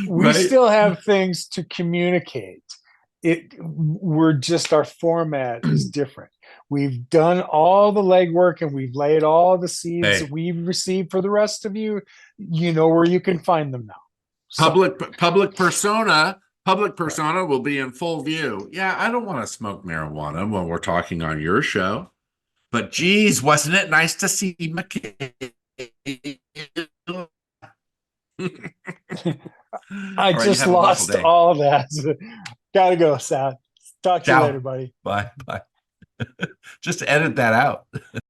Right? still have things to communicate. We're just, our format is different. We've done all the legwork and we've laid all the seeds Hey. that we've received for the rest of you. You know where you can find them now. So, Public persona will be in full view. Yeah, I don't want to smoke marijuana when we're talking on your show. But geez, wasn't it nice to see McKay? I All right, you just have a wonderful lost day. all that. Gotta go, Sal. Talk to you Ciao. later, buddy. Bye. Just edit that out.